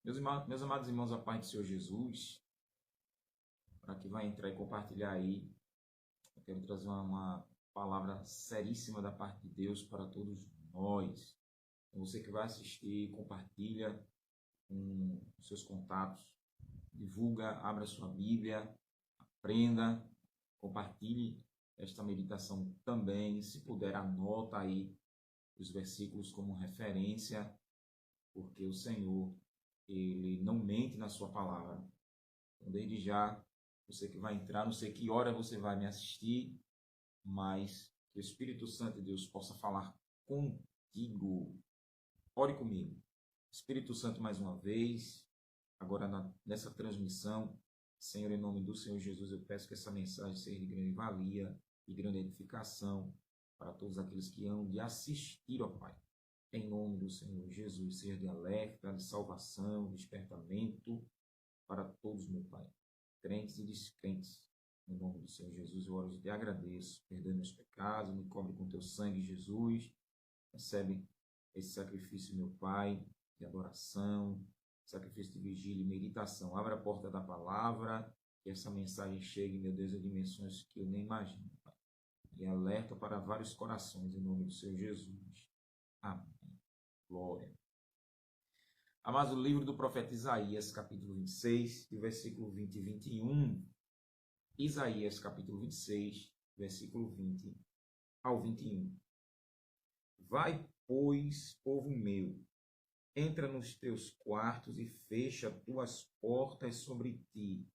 Meus amados irmãos, a paz do Senhor Jesus, para que vai entrar e compartilhar aí, eu quero trazer uma palavra seríssima da parte de Deus para todos nós. Então, você que vai assistir, compartilha com os seus contatos, divulga, abra sua Bíblia, aprenda, compartilhe esta meditação também. Se puder, anota aí os versículos como referência, porque o Senhor, Ele não mente na sua palavra. Então, desde já, você que vai entrar, não sei que hora você vai me assistir, mas que o Espírito Santo de Deus possa falar contigo. Ore comigo. Espírito Santo, mais uma vez, agora nessa transmissão, Senhor, em nome do Senhor Jesus, eu peço que essa mensagem seja de grande valia e grande edificação para todos aqueles que hão de assistir, ó Pai. Em nome do Senhor Jesus, seja de alerta, de salvação, de despertamento para todos, meu Pai, crentes e descrentes. Em nome do Senhor Jesus, eu oro e te agradeço. Perdoe meus pecados, me cobre com teu sangue, Jesus. Recebe esse sacrifício, meu Pai, de adoração, sacrifício de vigília e meditação. Abra a porta da palavra, que essa mensagem chegue, meu Deus, a dimensões que eu nem imagino, Pai. E alerta para vários corações, em nome do Senhor Jesus. Amém. Glória. Amados, o livro do profeta Isaías, capítulo 26, de versículo 20 e 21. Isaías, capítulo 26, versículo 20 ao 21. Vai, pois, povo meu, entra nos teus quartos e fecha tuas portas sobre ti.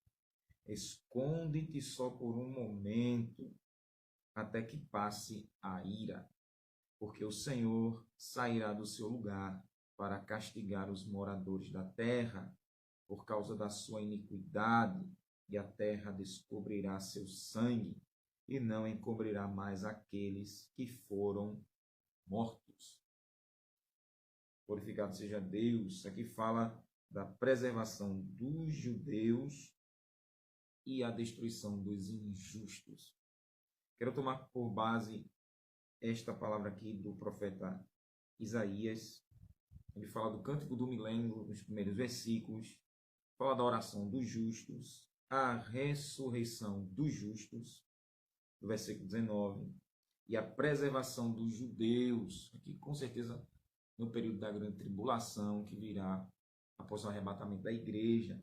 Esconde-te só por um momento, até que passe a ira, porque o Senhor sairá do seu lugar para castigar os moradores da terra por causa da sua iniquidade, e a terra descobrirá seu sangue, e não encobrirá mais aqueles que foram mortos. Glorificado seja Deus. Aqui fala da preservação dos judeus e a destruição dos injustos. Quero tomar por base esta palavra aqui do profeta Isaías. Ele fala do cântico do milênio nos primeiros versículos, fala da oração dos justos, a ressurreição dos justos, no versículo 19, e a preservação dos judeus, aqui com certeza no período da grande tribulação que virá após o arrebatamento da igreja.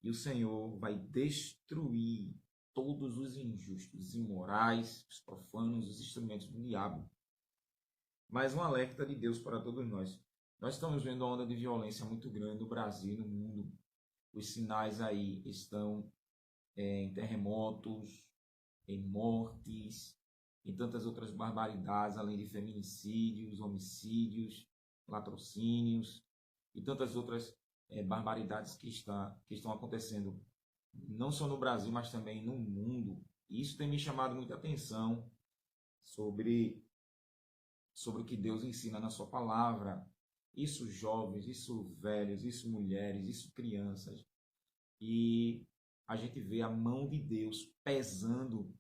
E o Senhor vai destruir todos os injustos, os imorais, os profanos, os instrumentos do diabo. Mais um alerta de Deus para todos nós. Nós estamos vendo uma onda de violência muito grande no Brasil e no mundo. Os sinais aí estão em terremotos, em mortes, em tantas outras barbaridades, além de feminicídios, homicídios, latrocínios e tantas outras barbaridades que estão acontecendo, não só no Brasil, mas também no mundo. E isso tem me chamado muita atenção sobre o que Deus ensina na sua palavra. Isso jovens, isso velhos, isso mulheres, isso crianças. E a gente vê a mão de Deus pesando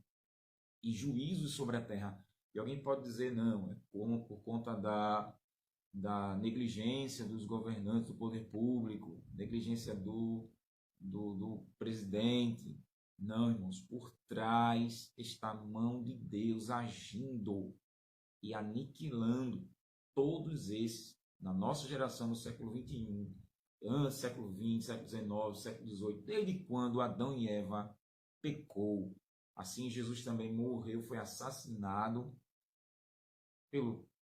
e juízos sobre a terra. E alguém pode dizer, não, é por conta da negligência dos governantes, do poder público, negligência do presidente. Não, irmãos, por trás está a mão de Deus agindo e aniquilando todos esses, na nossa geração, no século XXI, antes, século XX, século XIX, século XVIII, desde quando Adão e Eva pecou. Assim, Jesus também morreu, foi assassinado,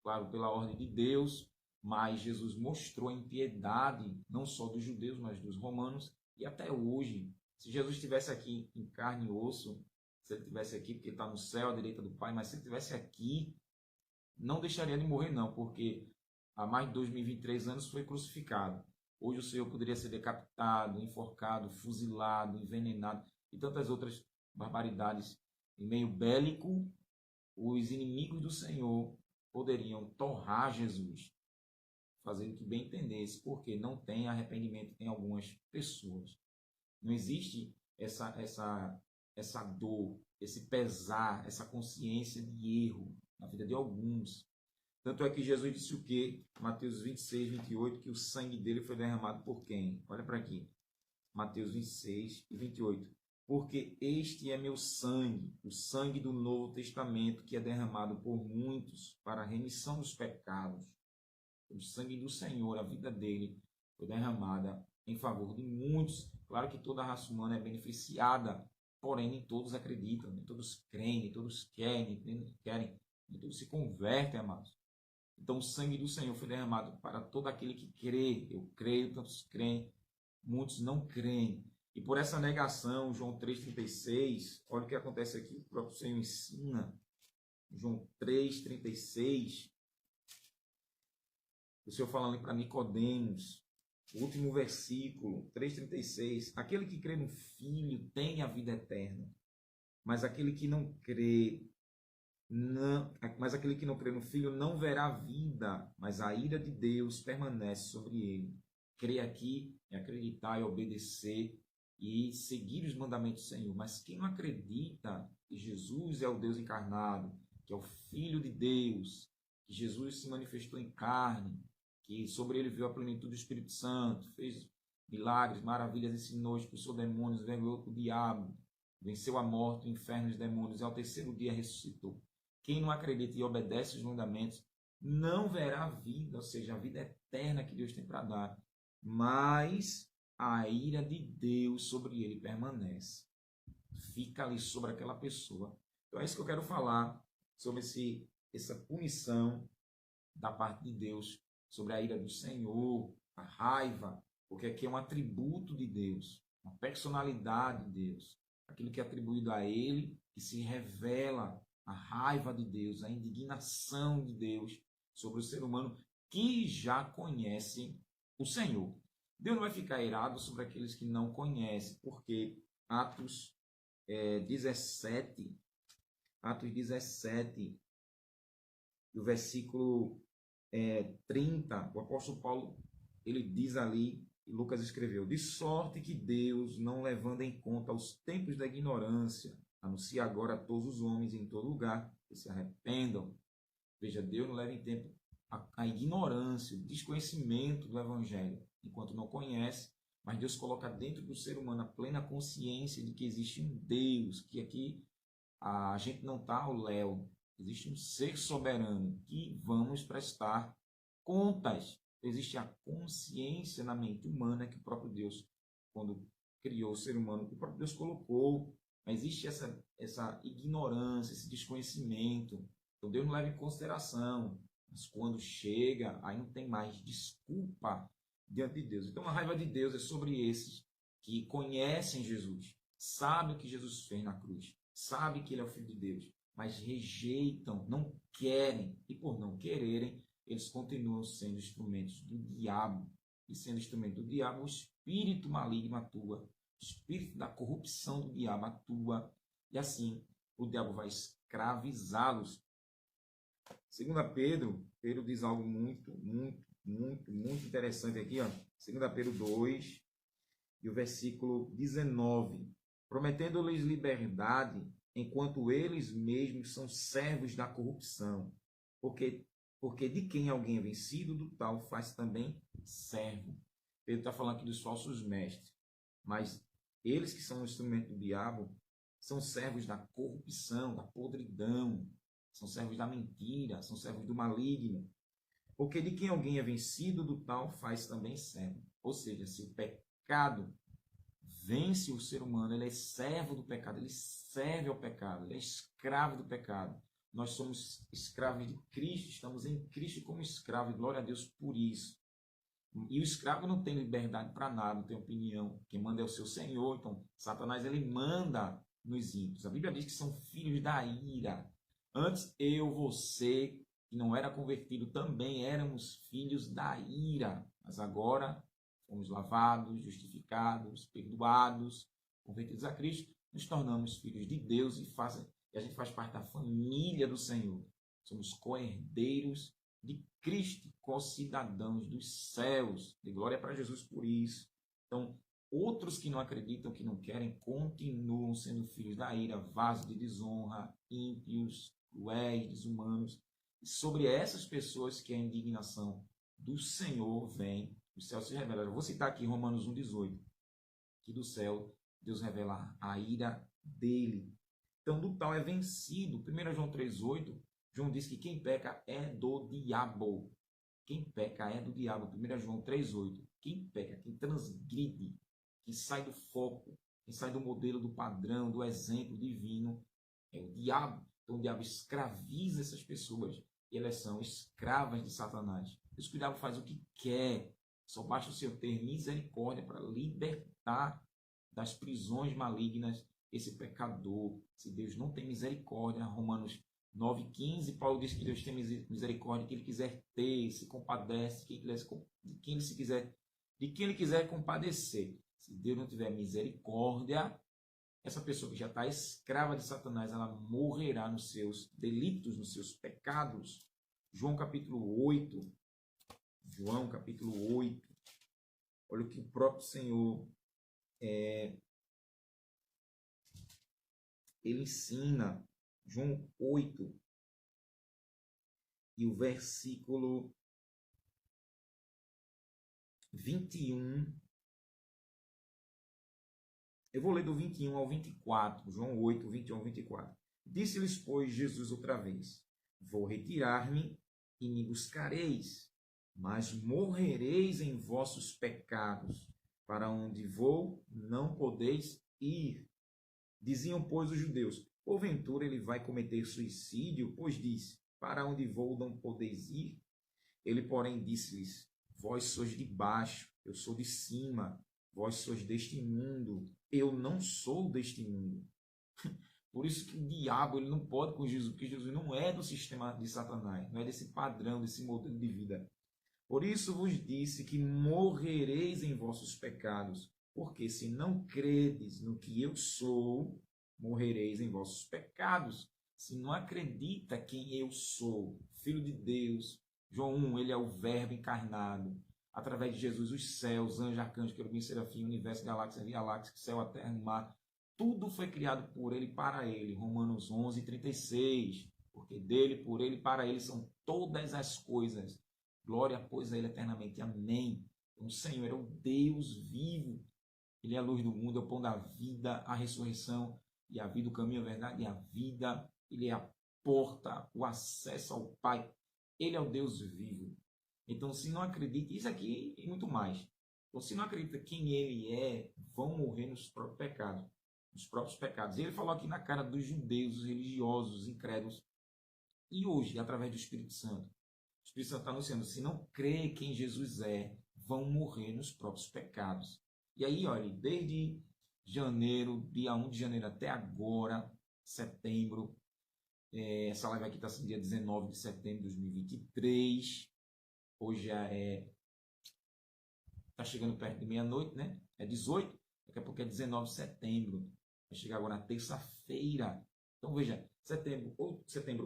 claro, pela ordem de Deus, mas Jesus mostrou a impiedade, não só dos judeus, mas dos romanos, e até hoje. Se Jesus estivesse aqui em carne e osso, se ele estivesse aqui, porque está no céu, à direita do Pai, mas se ele estivesse aqui, não deixaria de morrer, não, porque há mais de 2023 anos foi crucificado. Hoje o Senhor poderia ser decapitado, enforcado, fuzilado, envenenado e tantas outras barbaridades. Em meio bélico, os inimigos do Senhor poderiam torrar Jesus, fazendo que bem entendesse, porque não tem arrependimento em algumas pessoas. Não existe essa dor, esse pesar, essa consciência de erro na vida de alguns. Tanto é que Jesus disse o quê? Mateus 26, 28, que o sangue dele foi derramado por quem? Olha para aqui. Mateus 26 e 28. Porque este é meu sangue, o sangue do Novo Testamento, que é derramado por muitos para a remissão dos pecados. O sangue do Senhor, a vida dele, foi derramada em favor de muitos. Claro que toda a raça humana é beneficiada, porém nem todos acreditam, nem todos creem, nem todos querem, nem todos se convertem, amados. Então o sangue do Senhor foi derramado para todo aquele que crê. Eu creio, tantos creem, muitos não creem. E por essa negação, João 3,36, olha o que acontece aqui, o próprio Senhor ensina. João 3,36, o Senhor falando para Nicodemos, o último versículo, 3,36, aquele que crê no Filho tem a vida eterna, mas aquele que não crê no Filho não verá vida, mas a ira de Deus permanece sobre ele. Crer aqui é acreditar e obedecer e seguir os mandamentos do Senhor. Mas quem não acredita que Jesus é o Deus encarnado, que é o Filho de Deus, que Jesus se manifestou em carne, que sobre ele veio a plenitude do Espírito Santo, fez milagres, maravilhas, ensinou, expulsou demônios, venceu o diabo, venceu a morte, o inferno e os demônios, e ao terceiro dia ressuscitou. Quem não acredita e obedece os mandamentos não verá a vida, ou seja, a vida eterna que Deus tem para dar, mas a ira de Deus sobre ele permanece. Fica ali sobre aquela pessoa. Então é isso que eu quero falar, sobre essa punição da parte de Deus, sobre a ira do Senhor, a raiva, porque aqui é um atributo de Deus, uma personalidade de Deus, aquilo que é atribuído a ele, que se revela a raiva de Deus, a indignação de Deus sobre o ser humano que já conhece o Senhor. Deus não vai ficar irado sobre aqueles que não conhecem, porque Atos 17, do versículo 30, o apóstolo Paulo, ele diz ali, e Lucas escreveu, de sorte que Deus, não levando em conta os tempos da ignorância, anuncia agora a todos os homens em todo lugar que se arrependam. Veja, Deus não leva em tempo a ignorância, o desconhecimento do evangelho, enquanto não conhece, mas Deus coloca dentro do ser humano a plena consciência de que existe um Deus, que aqui a gente não está ao léu, existe um ser soberano que vamos prestar contas. Existe a consciência na mente humana que o próprio Deus, quando criou o ser humano, o próprio Deus colocou. Mas existe essa ignorância, esse desconhecimento. Então Deus não leva em consideração. Mas quando chega, aí não tem mais desculpa diante de Deus. Então a raiva de Deus é sobre esses que conhecem Jesus, sabem o que Jesus fez na cruz, sabem que ele é o Filho de Deus, mas rejeitam, não querem, e por não quererem, eles continuam sendo instrumentos do diabo. E sendo instrumento do diabo, o espírito maligno atua, o espírito da corrupção do diabo atua, e assim o diabo vai escravizá-los. Segundo Pedro diz algo muito interessante aqui, ó. 2 Pedro 2, e o versículo 19. Prometendo-lhes liberdade, enquanto eles mesmos são servos da corrupção. Porque de quem alguém é vencido, do tal faz também servo. Pedro está falando aqui dos falsos mestres. Mas eles que são o instrumento do diabo são servos da corrupção, da podridão, são servos da mentira, são servos do maligno. Porque de quem alguém é vencido, do tal faz também servo. Ou seja, se o pecado vence o ser humano, ele é servo do pecado, ele serve ao pecado, ele é escravo do pecado. Nós somos escravos de Cristo, estamos em Cristo como escravos, e glória a Deus por isso. E o escravo não tem liberdade para nada, não tem opinião. Quem manda é o seu Senhor. Então, Satanás, ele manda nos ímpios. A Bíblia diz que são filhos da ira. Antes, você, que não era convertido, também éramos filhos da ira. Mas agora, fomos lavados, justificados, perdoados, convertidos a Cristo, nos tornamos filhos de Deus e a gente faz parte da família do Senhor. Somos co-herdeiros de Cristo, co-cidadãos dos céus. De glória para Jesus por isso. Então, outros que não acreditam, que não querem, continuam sendo filhos da ira, vasos de desonra, ímpios, cruéis, desumanos. E sobre essas pessoas que a indignação do Senhor vem, o céu se revela. Eu vou citar aqui Romanos 1,18, que do céu Deus revela a ira dele. Então, do tal é vencido. 1 João 3,8, João diz que quem peca é do diabo. Quem peca é do diabo. 1 João 3,8. Quem peca, quem transgride, quem sai do foco, quem sai do modelo, do padrão, do exemplo divino, é o diabo. Então, o diabo escraviza essas pessoas. E elas são escravas de Satanás. Por isso que o diabo faz o que quer. Só basta o Senhor ter misericórdia para libertar das prisões malignas esse pecador. Se Deus não tem misericórdia, Romanos 9,15, Paulo diz que Deus tem misericórdia, que ele quiser ter, se compadece, de quem ele quiser compadecer. Se Deus não tiver misericórdia, essa pessoa que já está escrava de Satanás, ela morrerá nos seus delitos, nos seus pecados. João capítulo 8. João capítulo 8. Olha o que o próprio Senhor ele ensina. João 8. E o versículo 21. Eu vou ler do 21 ao 24. João 8, 21 ao 24. Disse-lhes, pois, Jesus outra vez: vou retirar-me e me buscareis, mas morrereis em vossos pecados. Para onde vou, não podeis ir. Diziam, pois, os judeus: porventura ele vai cometer suicídio? Pois disse: para onde vou, não podeis ir. Ele, porém, disse-lhes: vós sois de baixo, eu sou de cima. Vós sois deste mundo, eu não sou deste mundo. Por isso que o diabo ele não pode com Jesus, porque Jesus não é do sistema de Satanás, não é desse padrão, desse modelo de vida. Por isso vos disse que morrereis em vossos pecados, porque se não credes no que eu sou, morrereis em vossos pecados. Se não acredita quem eu sou, Filho de Deus, João 1, ele é o Verbo encarnado. Através de Jesus, os céus, anjos, arcanjos, querubim, serafim, universo, galáxia, via láctea, céu, a terra, mar, tudo foi criado por ele e para ele. Romanos 11, 36. Porque dele, por ele e para ele são todas as coisas. Glória, pois, a ele eternamente. Amém. Então, o Senhor é o Deus vivo. Ele é a luz do mundo, é o pão da vida, a ressurreição e a vida, o caminho, a verdade e a vida. Ele é a porta, o acesso ao Pai. Ele é o Deus vivo. Então, se não acredita, isso aqui e muito mais. Então, se não acredita quem ele é, vão morrer nos próprios pecados. Nos próprios pecados. E ele falou aqui na cara dos judeus, os religiosos, os incrédulos. E hoje, através do Espírito Santo, o Espírito Santo está anunciando, se não crê quem Jesus é, vão morrer nos próprios pecados. E aí, olha, desde janeiro, dia 1 de janeiro até agora, setembro, essa live aqui está sendo dia 19 de setembro de 2023. Hoje está chegando perto de meia-noite, né? É 18, daqui a pouco é 19 de setembro. Vai chegar agora na terça-feira. Então veja, setembro,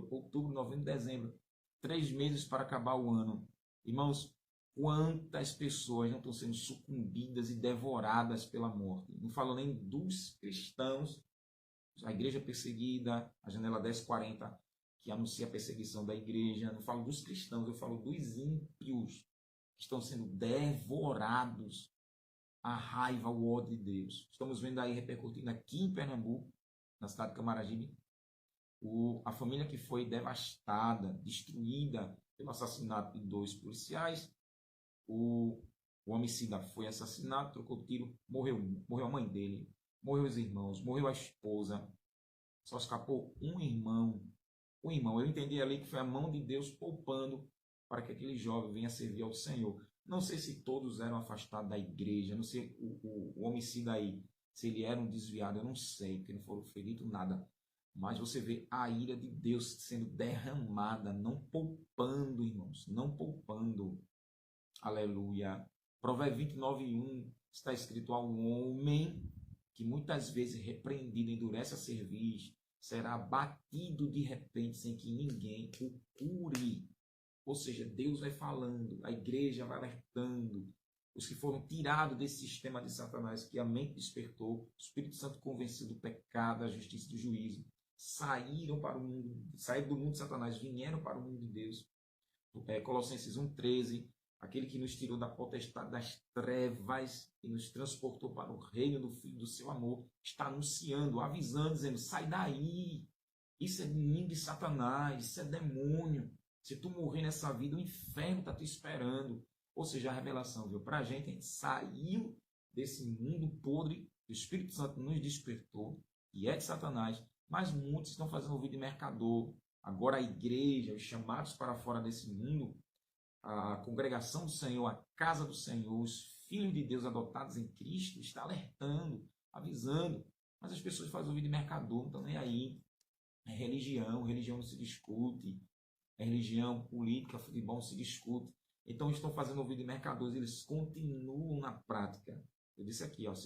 outubro, novembro, dezembro. 3 meses para acabar o ano. Irmãos, quantas pessoas não estão sendo sucumbidas e devoradas pela morte? Não falo nem dos cristãos, a igreja perseguida, a janela 1040, que anuncia a perseguição da igreja. Não falo dos cristãos, eu falo dos ímpios que estão sendo devorados. A raiva, o ódio de Deus. Estamos vendo aí repercutindo aqui em Pernambuco, na cidade de Camaragibe, a família que foi devastada, destruída pelo assassinato de 2 policiais. O homicida foi assassinado, trocou tiro, morreu a mãe dele, morreu os irmãos, morreu a esposa, só escapou um irmão. Eu entendi ali que foi a mão de Deus poupando para que aquele jovem venha servir ao Senhor. Não sei se todos eram afastados da igreja, não sei o homicida aí, se ele era um desviado, eu não sei, porque não foram feridos, nada. Mas você vê a ira de Deus sendo derramada, não poupando, irmãos, não poupando. Aleluia. Provérbios 29:1 está escrito: ao homem que muitas vezes repreendido endurece a cerviz, será abatido de repente sem que ninguém o cure. Ou seja, Deus vai falando, a igreja vai alertando. Os que foram tirados desse sistema de Satanás, que a mente despertou, o Espírito Santo convencido do pecado, da justiça e do juízo. saíram para o mundo, saíram do mundo de Satanás, vieram para o mundo de Deus. Colossenses 1,13, aquele que nos tirou da potestade das trevas e nos transportou para o reino do Filho do seu amor, está anunciando, avisando, dizendo, sai daí, isso é inimigo de Satanás, isso é demônio, se tu morrer nessa vida, o inferno está te esperando. Ou seja, a revelação, viu? Para a gente saiu desse mundo podre, o Espírito Santo nos despertou, e é de Satanás, mas muitos estão fazendo o vídeo de mercador. Agora a igreja, os chamados para fora desse mundo, a congregação do Senhor, a casa do Senhor, os filhos de Deus adotados em Cristo, está alertando, avisando. Mas as pessoas fazem o vídeo de mercador, não estão nem aí. É religião, religião não se discute. É religião, política, futebol não se discute. Então estão fazendo o vídeo de mercadores, eles continuam na prática. Eu disse aqui, ó, 2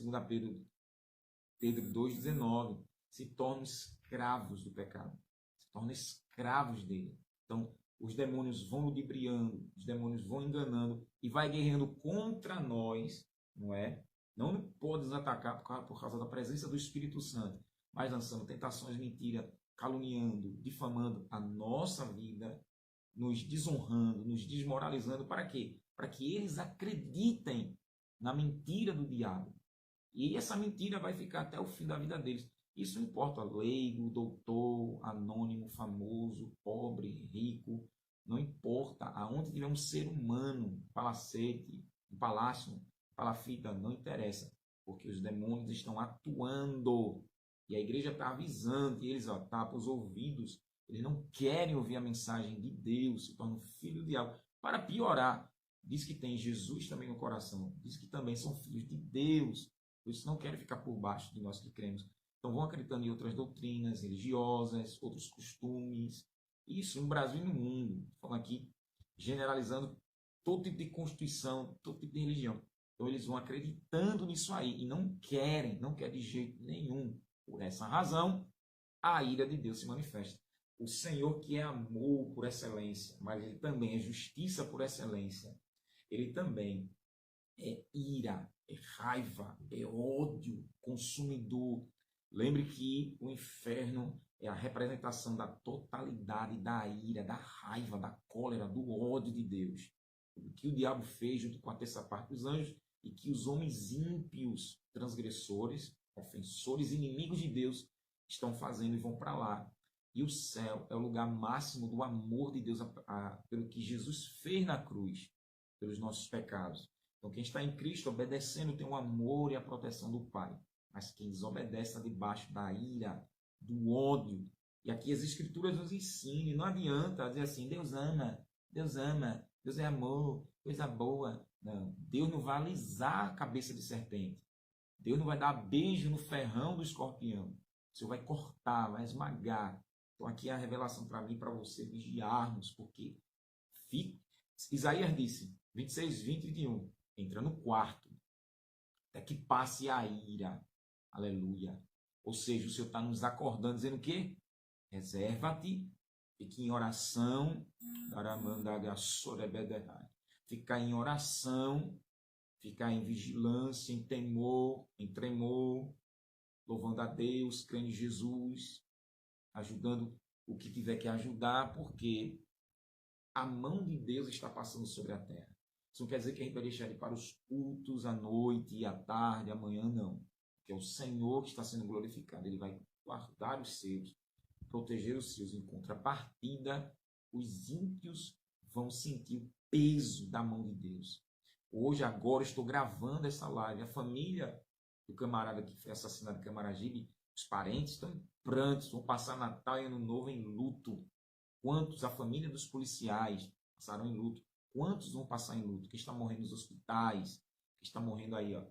Pedro 2,19, se tornam escravos do pecado. Se tornam escravos dele. Então, os demônios vão ludibriando, os demônios vão enganando e vai guerreando contra nós, não é? Não pode nos atacar por causa da presença do Espírito Santo, mas lançando tentações, mentira, caluniando, difamando a nossa vida, nos desonrando, nos desmoralizando. Para quê? Para que eles acreditem na mentira do diabo. E essa mentira vai ficar até o fim da vida deles. Isso não importa, leigo, doutor, anônimo, famoso, pobre, rico, não importa. Aonde tiver um ser humano, palacete, um palácio, palafita, não interessa, porque os demônios estão atuando e a igreja está avisando, e eles tapam os ouvidos, eles não querem ouvir a mensagem de Deus, se tornam filho do diabo. Para piorar, diz que tem Jesus também no coração, diz que também são filhos de Deus, por isso não querem ficar por baixo de nós que cremos. Então vão acreditando em outras doutrinas religiosas, outros costumes. Isso no Brasil e no mundo. Falando aqui, generalizando todo tipo de constituição, todo tipo de religião. Então eles vão acreditando nisso aí e não querem de jeito nenhum. Por essa razão, a ira de Deus se manifesta. O Senhor que é amor por excelência, mas ele também é justiça por excelência. Ele também é ira, é raiva, é ódio consumidor. Lembre que o inferno é a representação da totalidade da ira, da raiva, da cólera, do ódio de Deus. O que o diabo fez junto com a terça parte dos anjos e que os homens ímpios, transgressores, ofensores, inimigos de Deus estão fazendo e vão para lá. E o céu é o lugar máximo do amor de Deus pelo que Jesus fez na cruz, pelos nossos pecados. Então quem está em Cristo obedecendo tem o amor e a proteção do Pai. Mas quem desobedece está debaixo da ira, do ódio. E aqui as Escrituras nos ensinam. Não adianta dizer assim, Deus ama, Deus é amor, coisa boa. Não, Deus não vai alisar a cabeça de serpente. Deus não vai dar beijo no ferrão do escorpião. O Senhor vai cortar, vai esmagar. Então aqui é a revelação para mim e para você vigiarmos, porque Isaías disse, 26, 20 e 21, entra no quarto, até que passe a ira. Aleluia. Ou seja, o Senhor está nos acordando, dizendo o quê? Reserva-te, fique em oração, ficar em oração, ficar em vigilância, em temor, em tremor, louvando a Deus, crendo em Jesus, ajudando o que tiver que ajudar, porque a mão de Deus está passando sobre a terra. Isso não quer dizer que a gente vai deixar ele para os cultos à noite, à tarde, amanhã, não. Porque é o Senhor que está sendo glorificado. Ele vai guardar os seus, proteger os seus. Em contrapartida, os ímpios vão sentir o peso da mão de Deus. Hoje, agora, estou gravando essa live. A família do camarada que foi assassinado em Camaragibe, os parentes estão em prantos, vão passar Natal e Ano Novo em luto. Quantos, a família dos policiais passaram em luto? Quantos vão passar em luto? Quem está morrendo nos hospitais? Quem está morrendo aí, ó,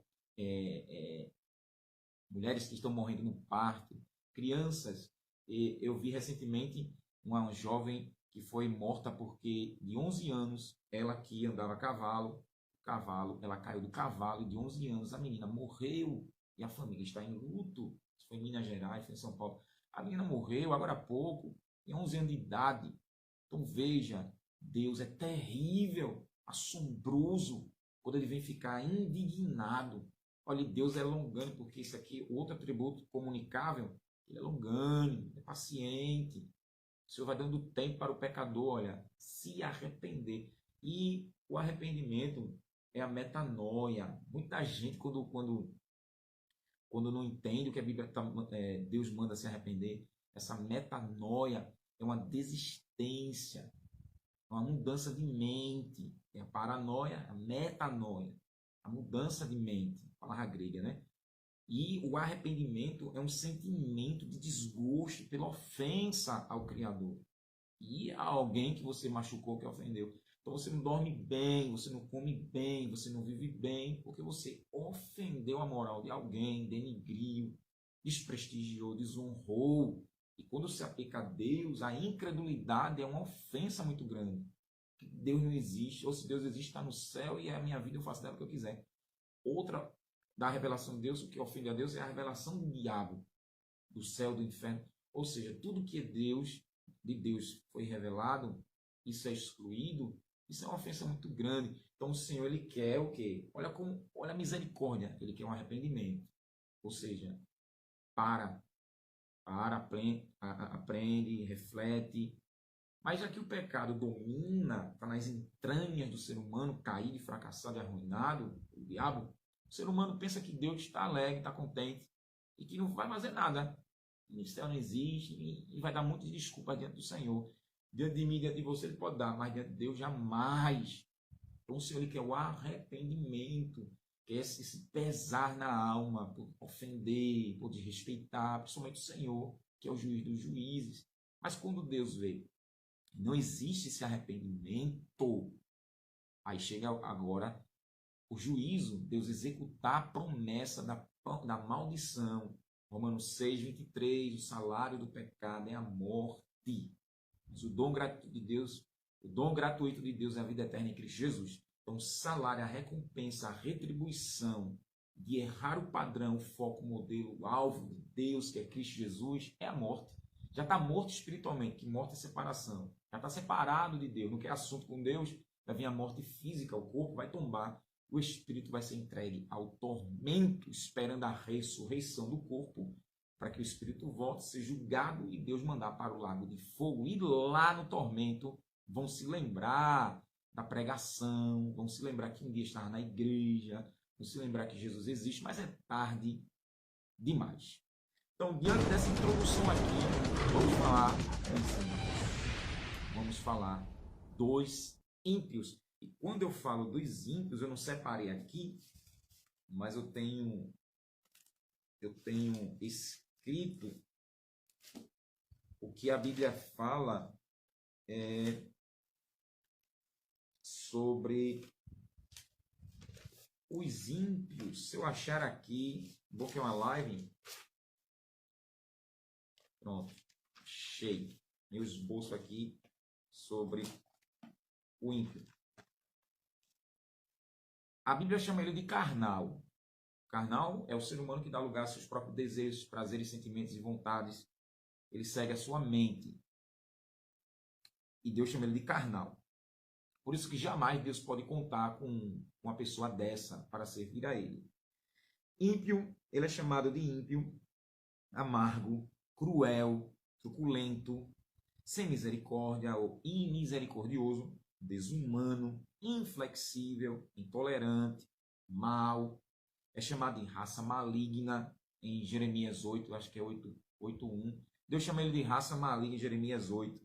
mulheres que estão morrendo no parto, crianças. Eu vi recentemente uma jovem que foi morta porque de 11 anos, ela que andava a cavalo, ela caiu do cavalo e de 11 anos a menina morreu e a família está em luto. Isso foi em Minas Gerais, foi em São Paulo. A menina morreu agora há pouco, tem 11 anos de idade. Então veja, Deus é terrível, assombroso, quando ele vem ficar indignado. Olha, Deus é longânimo, porque isso aqui é outro atributo comunicável, Ele é longânimo, é paciente. O Senhor vai dando tempo para o pecador, olha, se arrepender. E o arrependimento é a metanoia. Muita gente, quando não entende o que a Bíblia Deus manda se arrepender, essa metanoia é uma desistência, uma mudança de mente. É a paranoia, a metanoia, a mudança de mente, palavra grega, né? E o arrependimento é um sentimento de desgosto pela ofensa ao Criador e a alguém que você machucou, que ofendeu. Então você não dorme bem, você não come bem, você não vive bem, porque você ofendeu a moral de alguém, denigriu, desprestigiou, desonrou. E quando se aplica a Deus, a incredulidade é uma ofensa muito grande. Deus não existe, ou se Deus existe, está no céu e a minha vida eu faço dela o que eu quiser. Outra da revelação de Deus, o que ofende a Deus é a revelação do diabo, do céu, do inferno. Ou seja, tudo que é Deus, de Deus foi revelado, isso é excluído, isso é uma ofensa muito grande. Então o Senhor, ele quer o quê? Olha a misericórdia, ele quer um arrependimento. Ou seja, aprende, reflete. Mas já que o pecado domina, está nas entranhas do ser humano, caído, fracassado e arruinado, o diabo, o ser humano pensa que Deus está alegre, está contente e que não vai fazer nada. O ministério não existe e vai dar muitas desculpas diante do Senhor. Diante de mim, diante de você, ele pode dar, mas diante de Deus, jamais. Então o Senhor, ele quer o arrependimento, quer esse pesar na alma por ofender, por desrespeitar, principalmente o Senhor, que é o juiz dos juízes. Mas quando Deus vê, não existe esse arrependimento, aí chega agora o juízo, Deus executar a promessa da maldição. Romanos 6, 23, o salário do pecado é a morte. Mas o dom gratuito de Deus é a vida eterna em Cristo Jesus. Então, o salário, a recompensa, a retribuição de errar o padrão, o foco, o modelo, o alvo de Deus, que é Cristo Jesus, é a morte. Já está morto espiritualmente, que morte é separação. Já está separado de Deus, não quer assunto com Deus, vai vir a morte física, o corpo vai tombar, o espírito vai ser entregue ao tormento, esperando a ressurreição do corpo, para que o espírito volte, ser julgado e Deus mandar para o lago de fogo. E lá no tormento vão se lembrar da pregação, vão se lembrar que um dia estava na igreja, vão se lembrar que Jesus existe, mas é tarde demais. Então, diante dessa introdução aqui, vamos falar dos ímpios. E quando eu falo dos ímpios, eu não separei aqui, mas eu tenho escrito o que a Bíblia fala sobre os ímpios. Se eu achar aqui, vou ter uma live. Pronto, achei meu esboço aqui sobre o ímpio. A Bíblia chama ele de carnal. Carnal é o ser humano que dá lugar aos seus próprios desejos, prazeres, sentimentos e vontades. Ele segue a sua mente. E Deus chama ele de carnal. Por isso que jamais Deus pode contar com uma pessoa dessa para servir a ele. Ímpio, ele é chamado de ímpio, amargo, cruel, truculento, sem misericórdia ou imisericordioso, desumano, inflexível, intolerante, mau. É chamado de raça maligna em Jeremias 8, acho que é 8:1. Deus chama ele de raça maligna em Jeremias 8.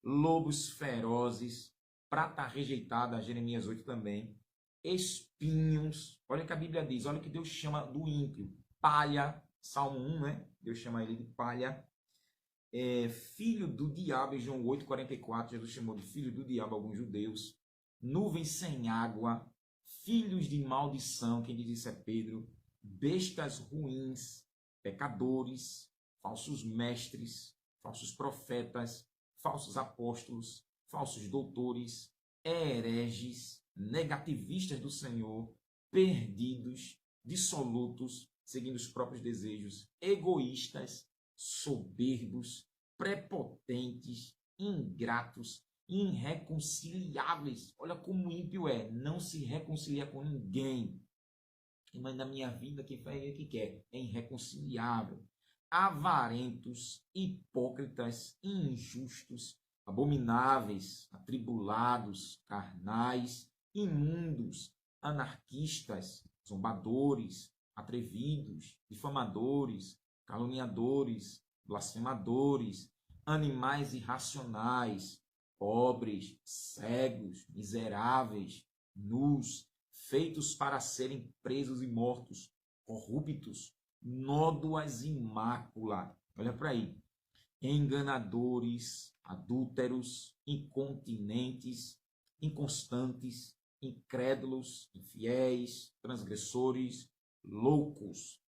Lobos ferozes, prata rejeitada, Jeremias 8 também. Espinhos, olha o que a Bíblia diz, olha o que Deus chama do ímpio. Palha, Salmo 1, né? Deus chama ele de palha. Filho do diabo, em João 8:44, Jesus chamou de filho do diabo alguns judeus. Nuvens sem água, filhos de maldição, quem diz isso é Pedro. Bestas ruins, pecadores, falsos mestres, falsos profetas, falsos apóstolos, falsos doutores, hereges, negativistas do Senhor, perdidos, dissolutos, seguindo os próprios desejos, egoístas, soberbos, prepotentes, ingratos, irreconciliáveis. Olha como o ímpio é, não se reconcilia com ninguém. Mas na minha vida, quem faz o que quer é irreconciliável. avarentos, hipócritas, injustos, abomináveis, atribulados, carnais, imundos, anarquistas, zombadores, atrevidos, difamadores, caluniadores, blasfemadores, animais irracionais, pobres, cegos, miseráveis, nus, feitos para serem presos e mortos, corruptos, nódoas e mácula. Olha para aí. Enganadores, adúlteros, incontinentes, inconstantes, incrédulos, infiéis, transgressores, loucos,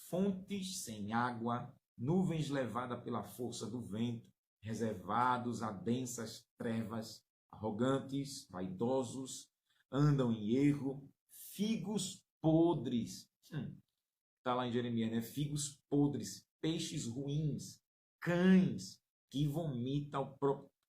fontes sem água, nuvens levadas pela força do vento, reservados a densas trevas, arrogantes, vaidosos, andam em erro, figos podres. Está lá em Jeremias, né? Figos podres, peixes ruins, cães que vomitam,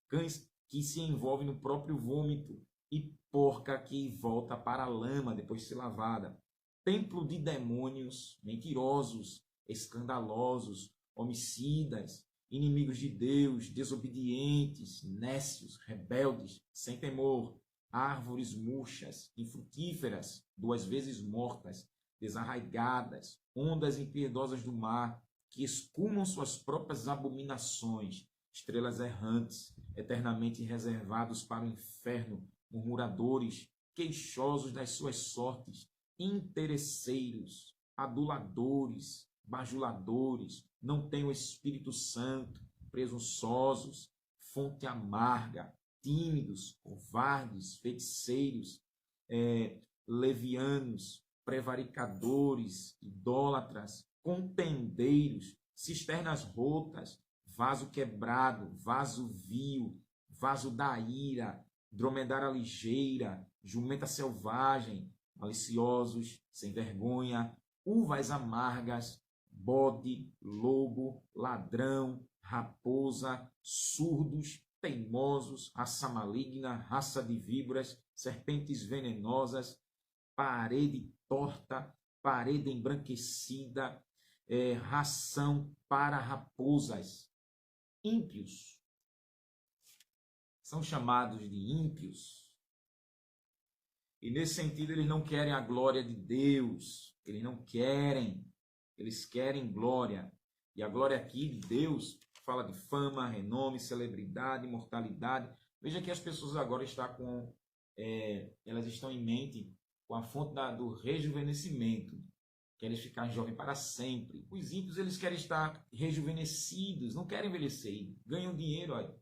cães que se envolvem no próprio vômito e porca que volta para a lama depois de ser lavada. Templo de demônios, mentirosos, escandalosos, homicidas, inimigos de Deus, desobedientes, nécios, rebeldes, sem temor, árvores murchas, infrutíferas, 2 vezes mortas, desarraigadas, ondas impiedosas do mar, que escumam suas próprias abominações, estrelas errantes, eternamente reservados para o inferno, murmuradores, queixosos das suas sortes, interesseiros, aduladores, bajuladores, não têm o Espírito Santo, presunçosos, fonte amarga, tímidos, covardes, feiticeiros, levianos, prevaricadores, idólatras, contendeiros, cisternas rotas, vaso quebrado, vaso vil, vaso da ira, dromedária ligeira, jumenta selvagem, maliciosos, sem vergonha, uvas amargas, bode, lobo, ladrão, raposa, surdos, teimosos, raça maligna, raça de víboras, serpentes venenosas, parede torta, parede embranquecida, ração para raposas. Ímpios são chamados de ímpios. E nesse sentido eles não querem a glória de Deus, eles não querem, eles querem glória. E a glória aqui de Deus fala de fama, renome, celebridade, imortalidade. Veja que as pessoas agora elas estão em mente com a fonte do rejuvenescimento. Querem ficar jovem para sempre. Os ímpios, eles querem estar rejuvenescidos, não querem envelhecer, ganham dinheiro. Olha.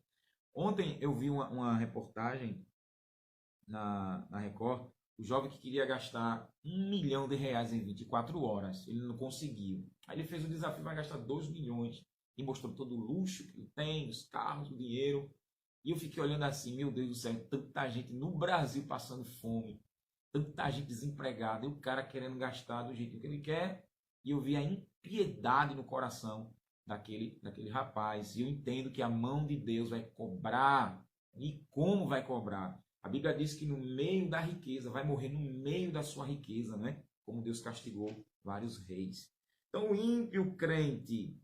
Ontem eu vi uma reportagem na Record, o jovem que queria gastar R$1 milhão em 24 horas, ele não conseguiu. Aí ele fez o desafio, vai gastar 2 milhões, e mostrou todo o luxo que ele tem, os carros, o dinheiro. E eu fiquei olhando assim, meu Deus do céu, tanta gente no Brasil passando fome, tanta gente desempregada, e o cara querendo gastar do jeito que ele quer, e eu vi a impiedade no coração daquele rapaz. E eu entendo que a mão de Deus vai cobrar, e como vai cobrar? A Bíblia diz que no meio da riqueza, vai morrer no meio da sua riqueza, né? Como Deus castigou vários reis. Então o ímpio crente,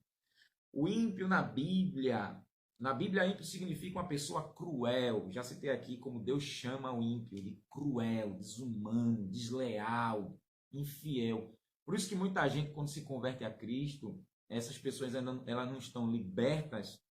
o ímpio na Bíblia, ímpio significa uma pessoa cruel. Já citei aqui como Deus chama o ímpio de cruel, desumano, desleal, infiel. Por isso que muita gente, quando se converte a Cristo, essas pessoas elas não estão libertas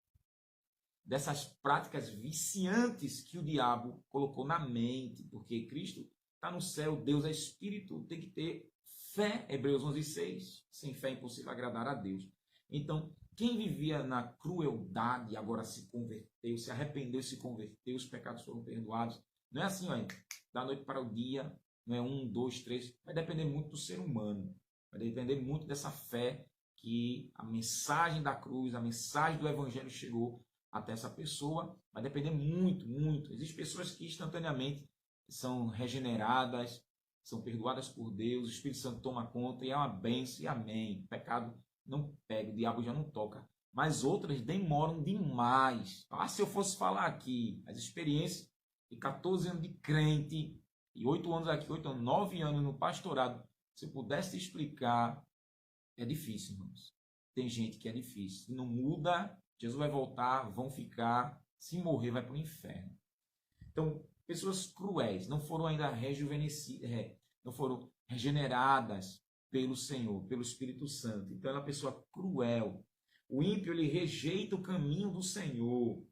dessas práticas viciantes que o diabo colocou na mente, porque Cristo está no céu, Deus é Espírito, tem que ter fé, Hebreus 11:6. Sem fé é impossível agradar a Deus. Então, quem vivia na crueldade agora se converteu, se arrependeu, se converteu, os pecados foram perdoados. Não é assim, olha, da noite para o dia, não é 1, 2, 3, vai depender muito do ser humano, vai depender muito dessa fé que a mensagem da cruz, a mensagem do evangelho chegou até essa pessoa, vai depender muito, muito. Existem pessoas que instantaneamente são regeneradas, são perdoadas por Deus, o Espírito Santo toma conta e é uma bênção e amém. O pecado não pega, o diabo já não toca. Mas outras demoram demais. Se eu fosse falar aqui as experiências de 14 anos de crente e 8 anos aqui, 8 anos, 9 anos no pastorado, se eu pudesse explicar, é difícil, irmãos. tem gente que é difícil. Se não muda, Jesus vai voltar, vão ficar, se morrer, vai para o inferno. Então, pessoas cruéis, não foram ainda rejuvenescidas, não foram regeneradas pelo Senhor, pelo Espírito Santo. Então, ela é uma pessoa cruel. O ímpio, ele rejeita o caminho do Senhor.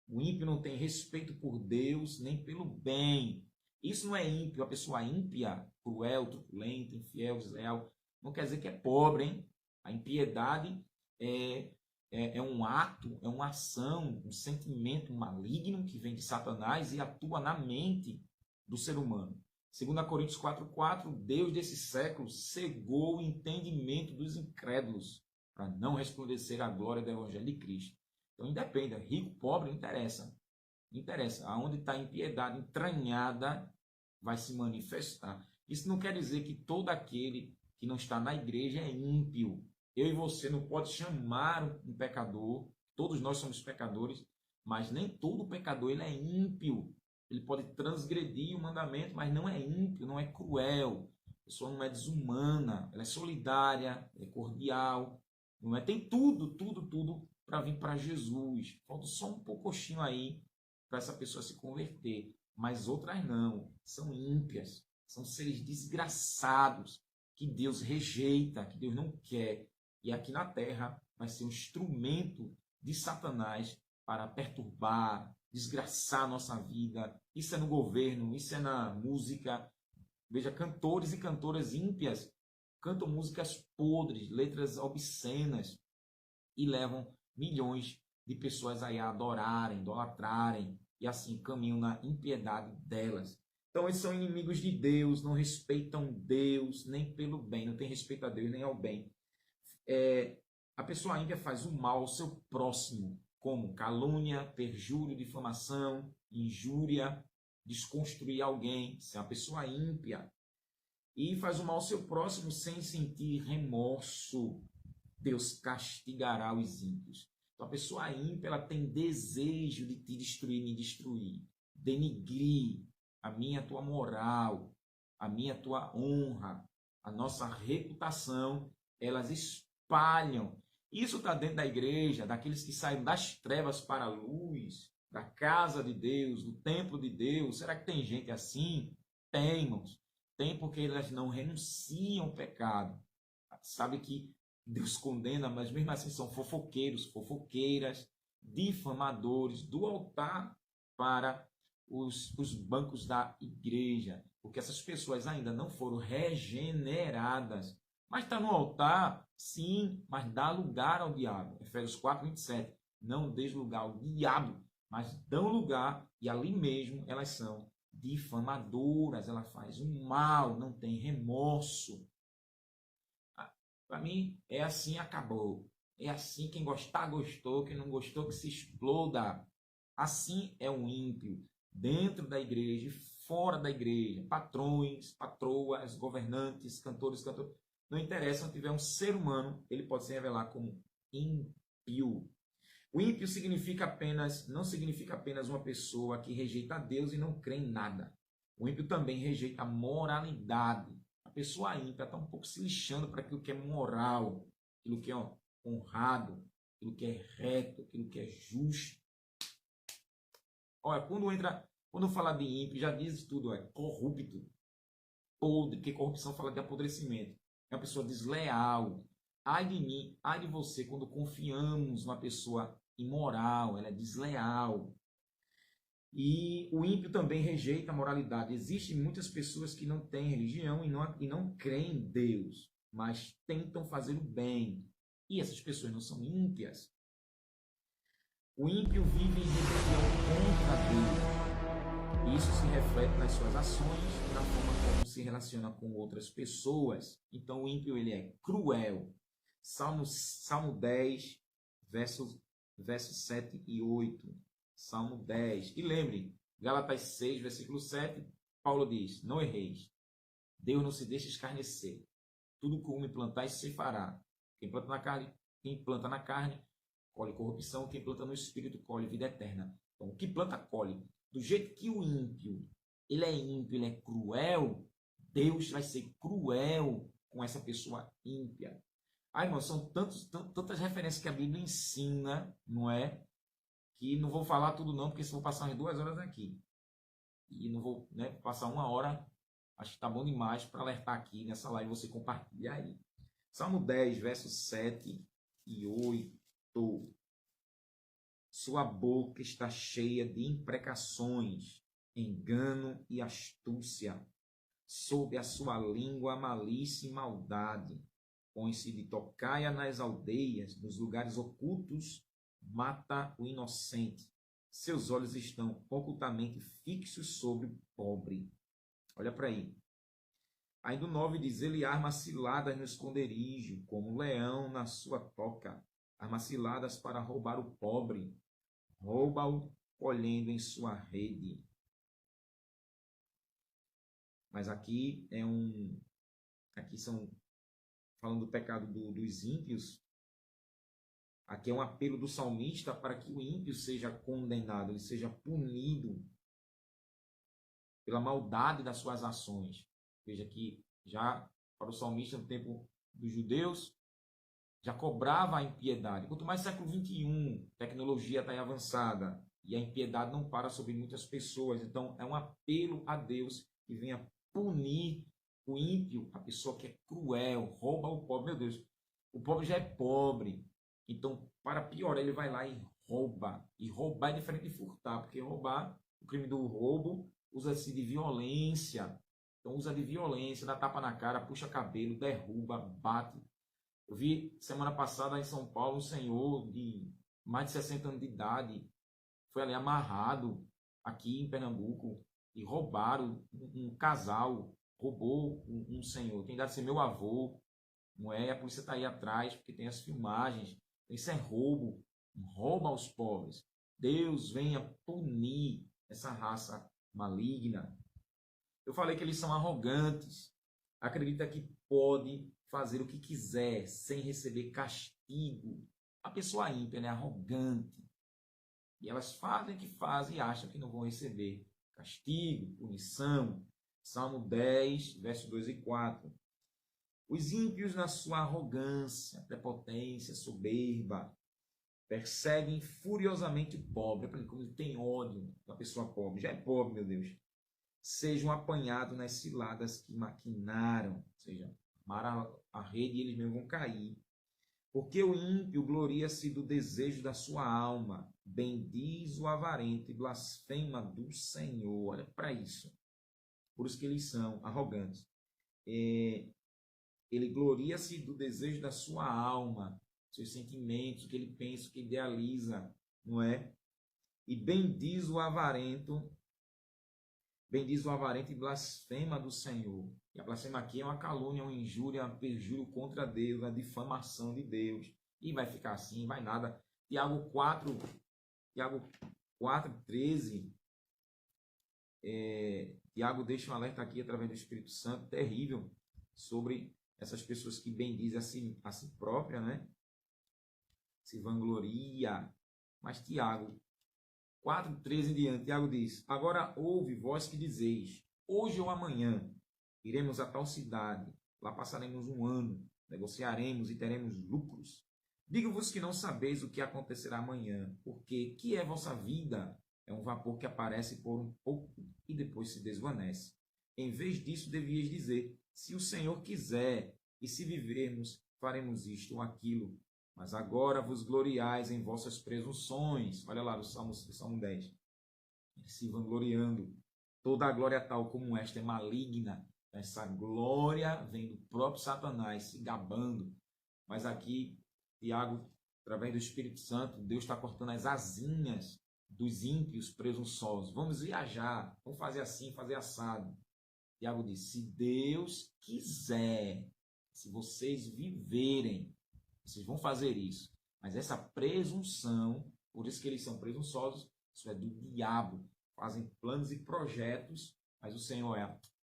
O ímpio não tem respeito por Deus, nem pelo bem. Isso não é ímpio. A pessoa ímpia, cruel, truculenta, infiel, desleal, não quer dizer que é pobre, hein? A impiedade é um ato, é uma ação, um sentimento maligno que vem de Satanás e atua na mente do ser humano. 2 Coríntios 4,4, Deus desse século cegou o entendimento dos incrédulos para não resplandecer a glória do Evangelho de Cristo. Então, independe, rico, pobre, não interessa. Não interessa. Aonde está a impiedade entranhada, vai se manifestar. Isso não quer dizer que todo aquele que não está na igreja é ímpio. Eu e você não pode chamar um pecador, todos nós somos pecadores, mas nem todo pecador ele é ímpio. Ele pode transgredir o mandamento, mas não é ímpio, não é cruel. A pessoa não é desumana, ela é solidária, é cordial, não é? Tem tudo para vir para Jesus. Falta só um pouquinho aí para essa pessoa se converter, mas outras não, são ímpias, são seres desgraçados que Deus rejeita, que Deus não quer. E aqui na terra vai ser um instrumento de Satanás para perturbar, desgraçar a nossa vida. Isso é no governo, isso é na música. Veja, cantores e cantoras ímpias cantam músicas podres, letras obscenas e levam milhões de pessoas aí a adorarem, idolatrarem e assim caminham na impiedade delas. Então eles são inimigos de Deus, não respeitam Deus nem pelo bem, não tem respeito a Deus nem ao bem. A pessoa ímpia faz o mal ao seu próximo, como calúnia, perjúrio, difamação, injúria, desconstruir alguém, ser uma pessoa ímpia. E faz o mal ao seu próximo sem sentir remorso. Deus castigará os ímpios. Então a pessoa ímpia, ela tem desejo de te destruir, me destruir, denigrir a minha, a tua moral, a minha, a tua honra, a nossa reputação. Elas espalham. Isso está dentro da igreja, daqueles que saem das trevas para a luz, da casa de Deus, do templo de Deus. Será que tem gente assim? Tem, irmãos. Tem, porque elas não renunciam ao pecado. Sabe que Deus condena, mas mesmo assim são fofoqueiros, fofoqueiras, difamadores do altar para os bancos da igreja. Porque essas pessoas ainda não foram regeneradas. Mas está no altar, sim, mas dá lugar ao diabo. Efésios 4, 27. Não dês lugar ao diabo, mas dão lugar, e ali mesmo elas são difamadoras, ela faz um mal, não tem remorso. Para mim, é assim, acabou. É assim, quem gostar, gostou, quem não gostou, que se exploda. Assim é o ímpio, dentro da igreja e fora da igreja. Patrões, patroas, governantes, cantores, cantores. Não interessa, se tiver um ser humano, ele pode se revelar como ímpio. O ímpio não significa apenas uma pessoa que rejeita a Deus e não crê em nada. O ímpio também rejeita a moralidade. A pessoa ímpia está um pouco se lixando para aquilo que é moral, aquilo que é honrado, aquilo que é reto, aquilo que é justo. Olha, quando fala de ímpio, já diz tudo, é corrupto, podre, porque corrupção fala de apodrecimento. É uma pessoa desleal. Ai de mim, ai de você, quando confiamos numa pessoa imoral, ela é desleal. E o ímpio também rejeita a moralidade. Existem muitas pessoas que não têm religião e não creem em Deus, mas tentam fazer o bem. E essas pessoas não são ímpias. O ímpio vive em rebelião contra Deus. Isso se reflete nas suas ações e na forma como se relaciona com outras pessoas. Então o ímpio ele é cruel. Salmo 10, versos 7 e 8. Salmo 10. E lembre, Gálatas 6, versículo 7, Paulo diz, não erreis. Deus não se deixa escarnecer. Tudo que o homem plantar, isso se fará. Quem planta na carne, colhe corrupção. Quem planta no espírito, colhe vida eterna. Então, o que planta, colhe. Do jeito que o ímpio, ele é cruel, Deus vai ser cruel com essa pessoa ímpia. Ah, irmão, são tantas referências que a Bíblia ensina, não é? Que não vou falar tudo não, porque se vou passar umas 2 horas aqui. E não vou, né, passar 1 hora, acho que tá bom demais para alertar aqui nessa live, você compartilha aí. Salmo 10, versos 7 e 8. Sua boca está cheia de imprecações, engano e astúcia. Sob a sua língua, malícia e maldade. Põe-se de tocaia nas aldeias, nos lugares ocultos, mata o inocente. Seus olhos estão ocultamente fixos sobre o pobre. Olha para aí. Ainda o 9 diz, ele arma ciladas no esconderijo, como um leão na sua toca. Arma ciladas para roubar o pobre. Rouba-o colhendo em sua rede. Mas aqui aqui são falando do pecado dos ímpios. Aqui é um apelo do salmista para que o ímpio seja condenado, ele seja punido pela maldade das suas ações. Veja que já para o salmista no tempo dos judeus já cobrava a impiedade. Quanto mais século XXI, tecnologia está aí avançada e a impiedade não para sobre muitas pessoas. Então é um apelo a Deus que venha punir o ímpio, a pessoa que é cruel, rouba o pobre. Meu Deus, o pobre já é pobre. Então, para piorar, ele vai lá e rouba. E roubar é diferente de furtar, porque roubar, o crime do roubo, usa-se de violência. Então, usa de violência, dá tapa na cara, puxa cabelo, derruba, bate. Eu vi semana passada em São Paulo um senhor de mais de 60 anos de idade, foi ali amarrado aqui em Pernambuco e roubaram um casal, roubou um senhor, tem idade de ser meu avô, não é? A polícia está aí atrás porque tem as filmagens. Isso é roubo, rouba aos pobres. Deus venha punir essa raça maligna. Eu falei que eles são arrogantes, acredita que pode fazer o que quiser sem receber castigo. A pessoa ímpia é arrogante. E elas fazem o que fazem e acham que não vão receber castigo, punição. Salmo 10, versos 2 e 4. Os ímpios, na sua arrogância, prepotência, soberba, perseguem furiosamente o pobre. Como ele tem ódio da pessoa pobre. Já é pobre, meu Deus. Sejam apanhados nas ciladas que maquinaram. Ou seja, amaram a rede e eles mesmos vão cair. Porque o ímpio gloria-se do desejo da sua alma. Bendiz o avarento e blasfema do Senhor. Olha para isso. Por isso que eles são arrogantes. Ele gloria-se do desejo da sua alma, seus sentimentos, o que ele pensa, o que idealiza, não é? E bendiz o avarento e blasfema do Senhor. E a blasfema aqui é uma calúnia, uma injúria, um perjúrio contra Deus, uma difamação de Deus. E vai ficar assim, vai nada. Tiago 4:13. Tiago deixa um alerta aqui através do Espírito Santo, terrível, sobre essas pessoas que bendizem a si própria, né? Se vangloria. Mas Tiago 4:13 em diante, Tiago diz, agora ouve vós que dizeis, hoje ou amanhã iremos a tal cidade, lá passaremos um ano, negociaremos e teremos lucros. Digo-vos que não sabeis o que acontecerá amanhã, porque que é vossa vida? É um vapor que aparece por um pouco e depois se desvanece. Em vez disso, devias dizer, se o Senhor quiser, e se vivermos, faremos isto ou aquilo. Mas agora vos gloriais em vossas presunções. Olha lá, do Salmo 10. Se vangloriando. Toda a glória tal como esta é maligna. Essa glória vem do próprio Satanás, se gabando. Mas aqui, Tiago, através do Espírito Santo, Deus está cortando as asinhas dos ímpios presunçosos. Vamos viajar, vamos fazer assim, fazer assado. Tiago diz, se Deus quiser, se vocês viverem, vocês vão fazer isso. Mas essa presunção, por isso que eles são presunçosos, isso é do diabo. Fazem planos e projetos, mas o Senhor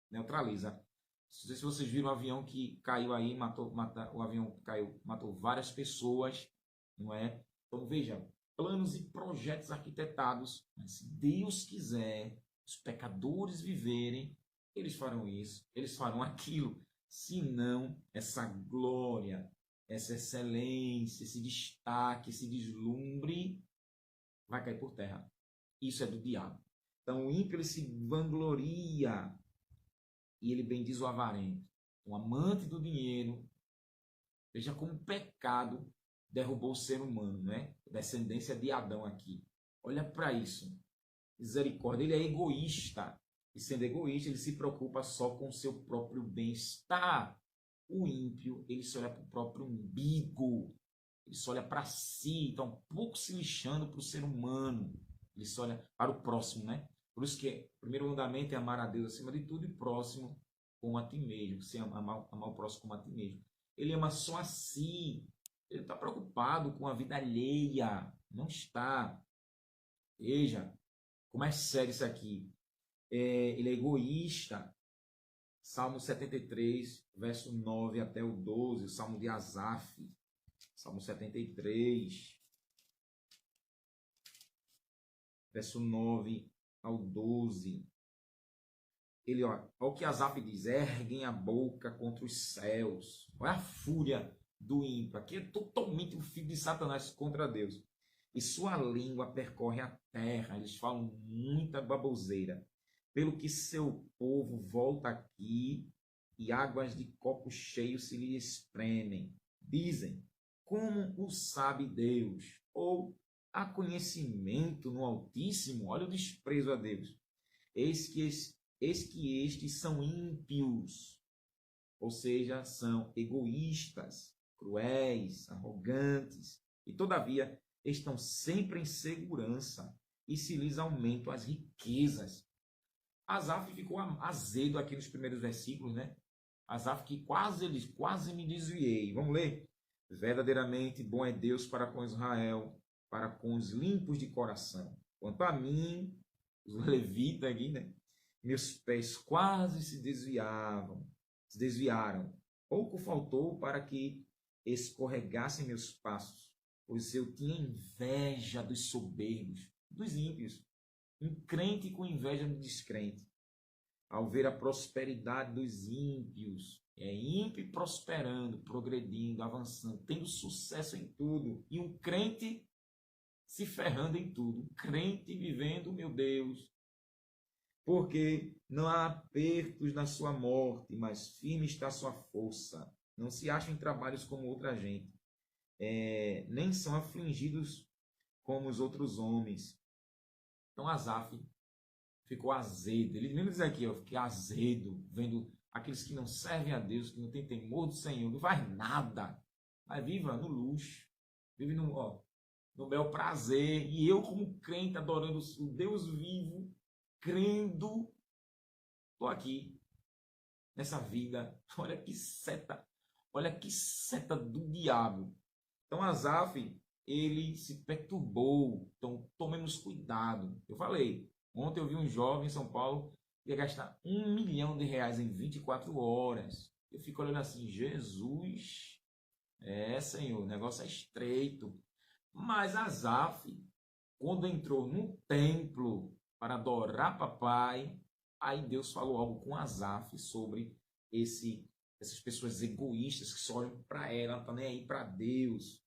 neutraliza. Não sei se vocês viram o avião que caiu aí, o avião caiu, matou várias pessoas, não é? Então veja, planos e projetos arquitetados, mas se Deus quiser, os pecadores viverem, eles farão isso, eles farão aquilo. Se não, essa glória essa excelência, esse destaque, esse deslumbre, vai cair por terra. Isso é do diabo. Então o ímpio ele se vangloria e ele bem diz o avarento, um amante do dinheiro. Veja como o pecado derrubou o ser humano, né? Descendência de Adão aqui. Olha para isso. Misericórdia, ele é egoísta. E sendo egoísta, ele se preocupa só com o seu próprio bem-estar. O ímpio, ele só olha para o próprio umbigo. Ele só olha para si, está um pouco se lixando para o ser humano. Ele só olha para o próximo, né? Por isso que o primeiro mandamento é amar a Deus acima de tudo e próximo como a ti mesmo. Você amar o próximo como a ti mesmo. Ele ama só a si. Ele está preocupado com a vida alheia. Não está. Veja como é sério isso aqui. Ele é egoísta. Salmo 73, verso 9 até o 12. O Salmo de Asaf. Salmo 73, verso 9 ao 12. Ele, olha o que Asaf diz: erguem a boca contra os céus. Olha a fúria do ímpio. Aqui é totalmente o filho de Satanás contra Deus. E sua língua percorre a terra. Eles falam muita baboseira. Pelo que seu povo volta aqui e águas de copo cheio se lhe espremem. Dizem: como o sabe Deus? Ou há conhecimento no Altíssimo? Olha o desprezo a Deus. Eis que estes são ímpios, ou seja, são egoístas, cruéis, arrogantes, e todavia estão sempre em segurança e se lhes aumentam as riquezas. Asaf ficou azedo aqui nos primeiros versículos, né? Asaf que quase me desviei. Vamos ler? Verdadeiramente bom é Deus para com Israel, para com os limpos de coração. Quanto a mim, os levitas aqui, né? Meus pés quase se desviaram. Pouco faltou para que escorregassem meus passos, pois eu tinha inveja dos soberbos, dos ímpios, um crente com inveja do descrente. Ao ver a prosperidade dos ímpios, ímpio prosperando, progredindo, avançando, tendo sucesso em tudo, e um crente se ferrando em tudo, um crente vivendo, meu Deus, porque não há apertos na sua morte, mas firme está a sua força. Não se acham em trabalhos como outra gente, nem são afligidos como os outros homens. Então Asaf ficou azedo. Ele mesmo diz aqui, eu fiquei azedo, vendo aqueles que não servem a Deus, que não têm temor do Senhor, não faz nada, mas viva no luxo, vive no bel prazer. E eu, como crente, adorando o Deus vivo, crendo, estou aqui, nessa vida. Olha que seta do diabo. Então Asaf, ele se perturbou. Então tomemos cuidado. Eu falei, ontem eu vi um jovem em São Paulo que ia gastar R$1 milhão em 24 horas. Eu fico olhando assim, Jesus, Senhor, o negócio é estreito. Mas Asaf, quando entrou no templo para adorar papai, aí Deus falou algo com Asaf sobre essas pessoas egoístas que só olham para ela, não estão nem aí para Deus.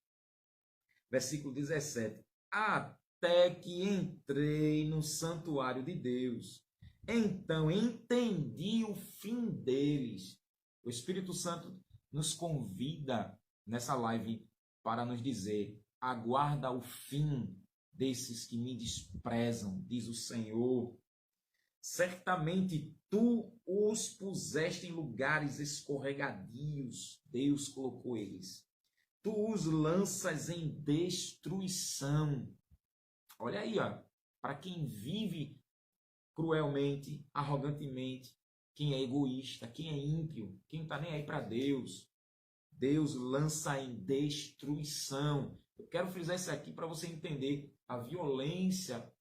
Versículo 17. Até que entrei no santuário de Deus, então entendi o fim deles. O Espírito Santo nos convida nessa live para nos dizer: aguarda o fim desses que me desprezam, diz o Senhor. Certamente tu os puseste em lugares escorregadios, Deus colocou eles. Tu os lanças em destruição. Olha aí, para quem vive cruelmente, arrogantemente, quem é egoísta, quem é ímpio, quem não está nem aí para Deus, Deus lança em destruição. Eu quero frisar isso aqui para você entender a violência,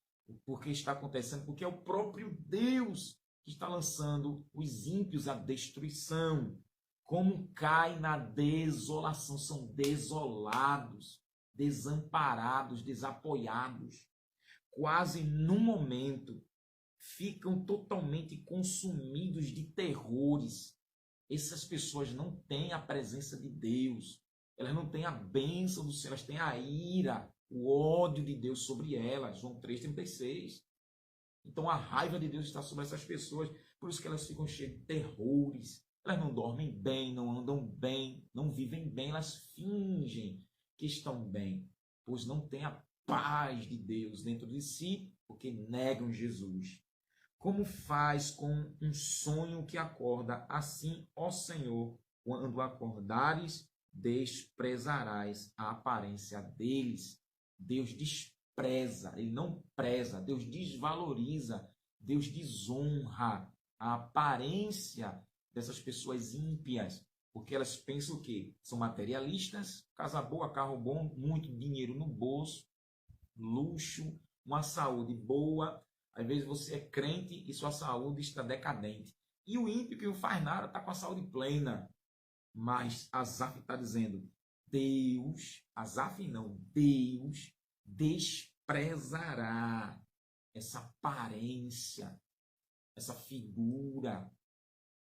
porque está acontecendo, porque é o próprio Deus que está lançando os ímpios à destruição. Como cai na desolação, são desolados, desamparados, desapoiados. Quase no momento ficam totalmente consumidos de terrores. Essas pessoas não têm a presença de Deus. Elas não têm a bênção do Senhor, elas têm a ira, o ódio de Deus sobre elas. João 3,36. Então a raiva de Deus está sobre essas pessoas, por isso que elas ficam cheias de terrores. Elas não dormem bem, não andam bem, não vivem bem, elas fingem que estão bem, pois não têm a paz de Deus dentro de si, porque negam Jesus. Como faz com um sonho que acorda, assim, ó Senhor, quando acordares, desprezarás a aparência deles. Deus despreza, ele não preza, Deus desvaloriza, Deus desonra a aparência dessas pessoas ímpias, porque elas pensam o quê? São materialistas, casa boa, carro bom, muito dinheiro no bolso, luxo, uma saúde boa. Às vezes você é crente e sua saúde está decadente. E o ímpio que não faz nada está com a saúde plena. Mas Asaf está dizendo, Deus, Asaf não, Deus desprezará essa aparência, essa figura,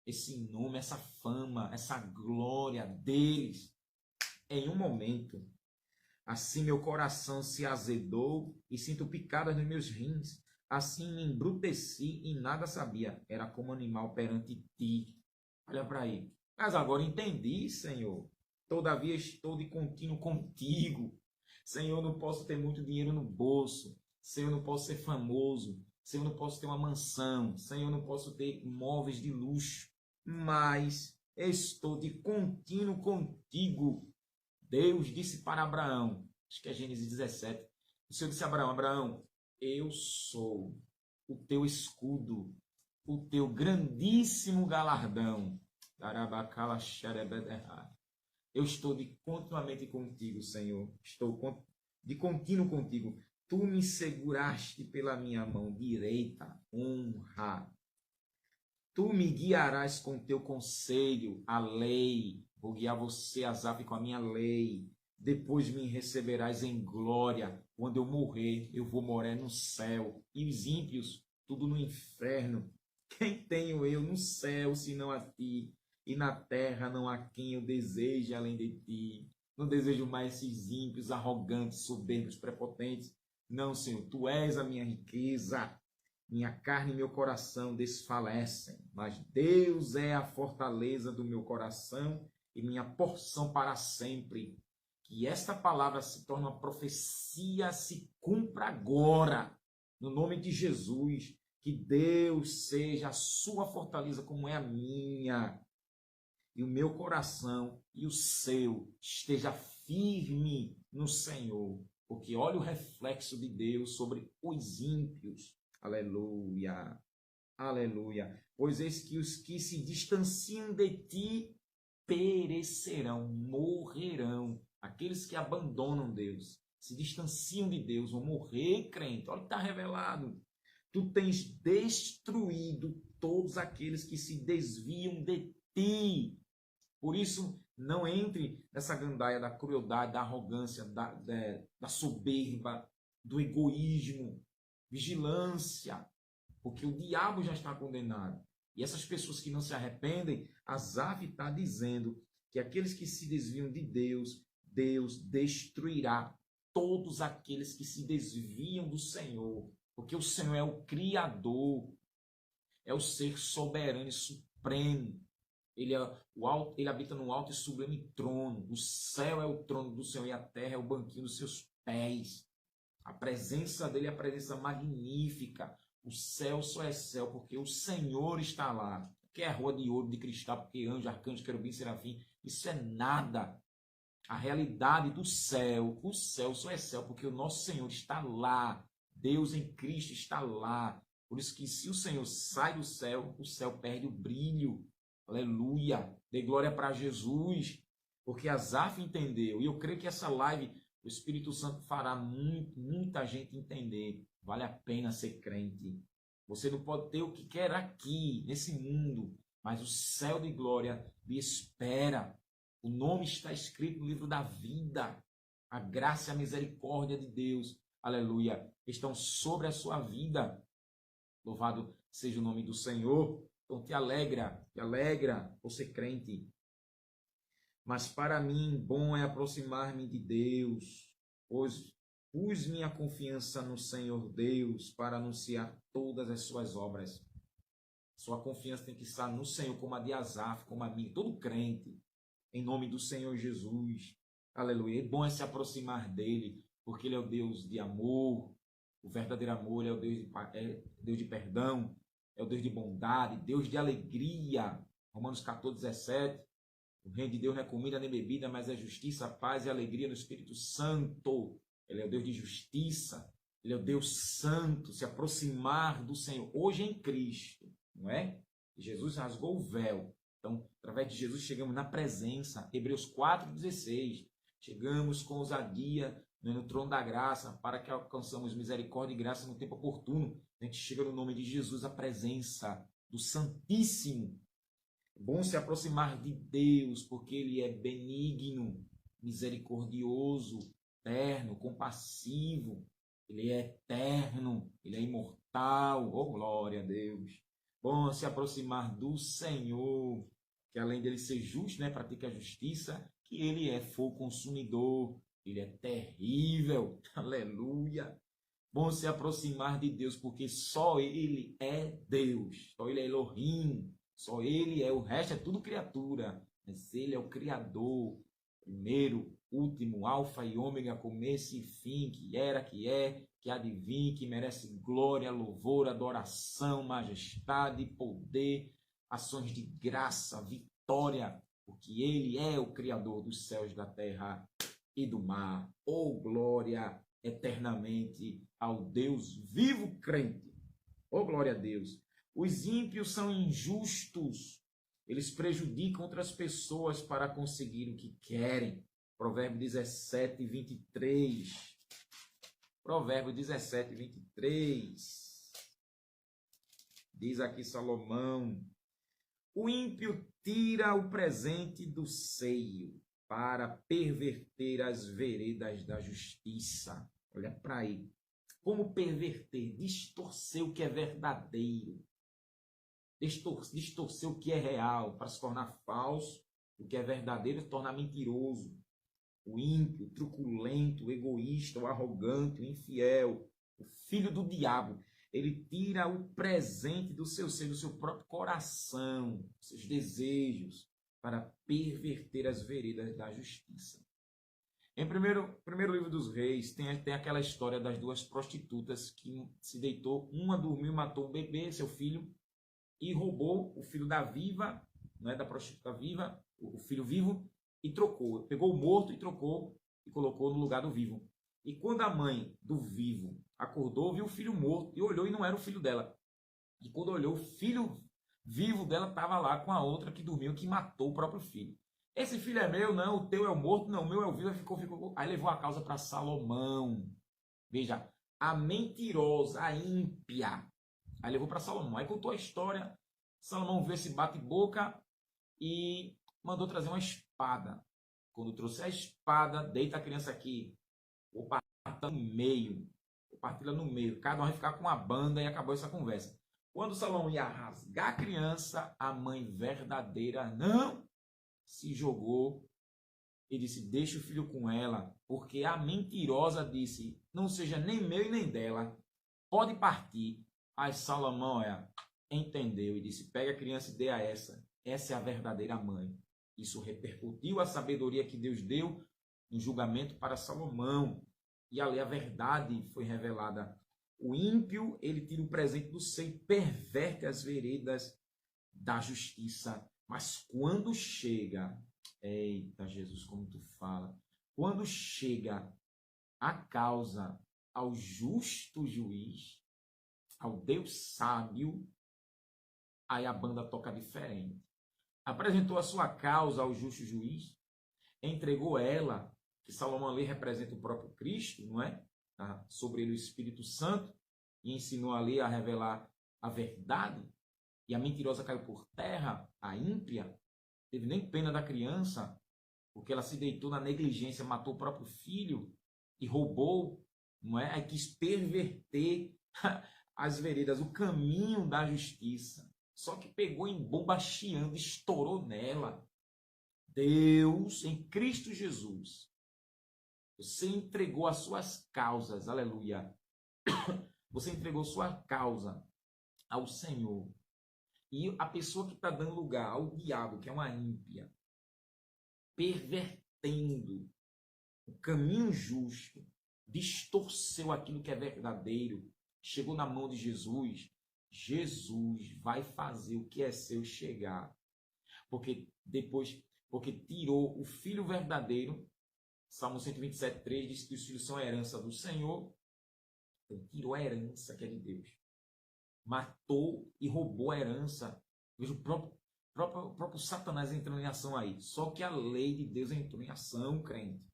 esse nome, essa fama, essa glória deles. Em um momento, assim meu coração se azedou e sinto picadas nos meus rins. Assim me embruteci e nada sabia. Era como animal perante ti. Olha para aí. Mas agora entendi, Senhor. Todavia estou de contínuo contigo. Senhor, não posso ter muito dinheiro no bolso. Senhor, não posso ser famoso. Senhor, não posso ter uma mansão. Senhor, não posso ter móveis de luxo. Mas estou de contínuo contigo. Deus disse para Abraão, acho que é Gênesis 17, o Senhor disse a Abraão, Abraão, eu sou o teu escudo, o teu grandíssimo galardão. Eu estou de continuamente contigo, Senhor. Estou de contínuo contigo. Tu me seguraste pela minha mão direita, honra. Tu me guiarás com teu conselho, a lei. Vou guiar você, Asaf, com a minha lei. Depois me receberás em glória. Quando eu morrer, eu vou morar no céu. E os ímpios, tudo no inferno. Quem tenho eu no céu, senão a ti? E na terra não há quem eu deseje além de ti. Não desejo mais esses ímpios, arrogantes, soberbos, prepotentes. Não, Senhor, tu és a minha riqueza. Minha carne e meu coração desfalecem, mas Deus é a fortaleza do meu coração e minha porção para sempre. Que esta palavra se torne uma profecia, se cumpra agora, no nome de Jesus. Que Deus seja a sua fortaleza como é a minha. E o meu coração e o seu esteja firme no Senhor. Porque olha o reflexo de Deus sobre os ímpios. Aleluia, aleluia. Pois eis que os que se distanciam de ti perecerão, morrerão. Aqueles que abandonam Deus, se distanciam de Deus, vão morrer, crente. Olha o que está revelado. Tu tens destruído todos aqueles que se desviam de ti. Por isso, não entre nessa gandaia da crueldade, da arrogância, da soberba, do egoísmo. Vigilância, porque o diabo já está condenado. E essas pessoas que não se arrependem, Asaf está dizendo que aqueles que se desviam de Deus, Deus destruirá todos aqueles que se desviam do Senhor, porque o Senhor é o Criador, é o ser soberano e supremo. Ele habita no alto e sublime trono. O céu é o trono do Senhor e a terra é o banquinho dos seus pés. A presença dele é a presença magnífica. O céu só é céu porque o Senhor está lá. Que é rua de ouro, de cristal, porque anjo, arcanjo, querubim, serafim, isso é nada. A realidade do céu, o céu só é céu porque o nosso Senhor está lá. Deus em Cristo está lá. Por isso que se o Senhor sai do céu, o céu perde o brilho. Aleluia. Dê glória para Jesus. Porque Asaf entendeu. E eu creio que essa live o Espírito Santo fará muita gente entender. Vale a pena ser crente. Você não pode ter o que quer aqui, nesse mundo, mas o céu de glória lhe espera. O nome está escrito no livro da vida. A graça e a misericórdia de Deus, aleluia, estão sobre a sua vida. Louvado seja o nome do Senhor. Então te alegra por ser crente. Mas para mim, bom é aproximar-me de Deus, pois pus minha confiança no Senhor Deus para anunciar todas as suas obras. Sua confiança tem que estar no Senhor, como a de Asaf, como a minha, todo crente, em nome do Senhor Jesus. Aleluia. É bom é se aproximar dele, porque ele é o Deus de amor, o verdadeiro amor, ele é o Deus de perdão, é o Deus de bondade, Deus de alegria. Romanos 14, 17. O reino de Deus não é comida nem bebida, mas é justiça, paz e alegria no Espírito Santo. Ele é o Deus de justiça, ele é o Deus santo, se aproximar do Senhor. Hoje em Cristo, não é? Jesus rasgou o véu. Então, através de Jesus, chegamos na presença. Hebreus 4,16. Chegamos com ousadia no trono da graça, para que alcançamos misericórdia e graça no tempo oportuno. A gente chega no nome de Jesus, a presença do Santíssimo. É bom se aproximar de Deus, porque Ele é benigno, misericordioso, terno, compassivo. Ele é eterno, Ele é imortal. Oh, glória a Deus. Bom se aproximar do Senhor, que além dele ser justo, né, pratica a justiça, que Ele é fogo consumidor. Ele é terrível. Aleluia. Bom se aproximar de Deus, porque só Ele é Deus. Só Ele é Elohim. Só Ele é, o resto é tudo criatura. Mas Ele é o Criador. Primeiro, último, alfa e ômega, começo e fim, que era, que é, que há de vir, que merece glória, louvor, adoração, majestade, poder, ações de graça, vitória, porque Ele é o Criador dos céus, da terra e do mar. Oh, glória eternamente ao Deus vivo crente. Oh, glória a Deus. Os ímpios são injustos. Eles prejudicam outras pessoas para conseguir o que querem. Provérbio 17, 23. Provérbio 17, 23. Diz aqui Salomão: o ímpio tira o presente do seio para perverter as veredas da justiça. Olha para aí. Como perverter? Distorcer o que é verdadeiro. Distorcer o que é real para se tornar falso. O que é verdadeiro se tornar mentiroso. O ímpio, o truculento, o egoísta, o arrogante, o infiel, o filho do diabo, ele tira o presente do seu ser, do seu próprio coração, seus desejos, para perverter as veredas da justiça. Em primeiro livro dos Reis, tem aquela história das duas prostitutas que se deitou, uma dormiu, matou um bebê, seu filho, e roubou o filho da viva, não é, da prostituta viva, o filho vivo, e trocou. Pegou o morto e trocou e colocou no lugar do vivo. E quando a mãe do vivo acordou, viu o filho morto e olhou e não era o filho dela. E quando olhou, o filho vivo dela estava lá com a outra que dormiu, que matou o próprio filho. Esse filho é meu, não, o teu é o morto, não, o meu é o vivo, ficou. Aí levou a causa para Salomão. Veja, a mentirosa, a ímpia. Aí levou para Salomão. Aí contou a história. Salomão viu esse bate-boca e mandou trazer uma espada. Quando trouxe a espada, deita a criança aqui. Vou partir no meio. Vou partir no meio. Cada um vai ficar com uma banda e acabou essa conversa. Quando Salomão ia rasgar a criança, a mãe verdadeira não se jogou e disse: deixa o filho com ela, porque a mentirosa disse: não seja nem meu e nem dela, pode partir. Aí Salomão entendeu e disse: pega a criança e dê a essa é a verdadeira mãe. Isso repercutiu a sabedoria que Deus deu no julgamento para Salomão, e ali a verdade foi revelada. O ímpio, ele tira o presente do seio, perverte as veredas da justiça. Mas quando chega, eita Jesus, como tu fala, quando chega a causa ao justo juiz, ao Deus sábio, aí a banda toca diferente. Apresentou a sua causa ao justo juiz, entregou ela, que Salomão ali representa o próprio Cristo, não é? Sobre ele o Espírito Santo, e ensinou ali a revelar a verdade, e a mentirosa caiu por terra, a ímpia, teve nem pena da criança, porque ela se deitou na negligência, matou o próprio filho e roubou, não é? Aí quis perverter as veredas, o caminho da justiça. Só que pegou em bomba chiando, estourou nela. Deus, em Cristo Jesus, você entregou as suas causas, aleluia. Você entregou sua causa ao Senhor. E a pessoa que está dando lugar ao diabo, que é uma ímpia, pervertendo o caminho justo, distorceu aquilo que é verdadeiro, chegou na mão de Jesus, Jesus vai fazer o que é seu chegar. Porque tirou o filho verdadeiro, Salmo 127:3 diz que os filhos são a herança do Senhor, então tirou a herança que é de Deus. Matou e roubou a herança. Veja o próprio Satanás entrando em ação aí. Só que a lei de Deus entrou em ação, crente.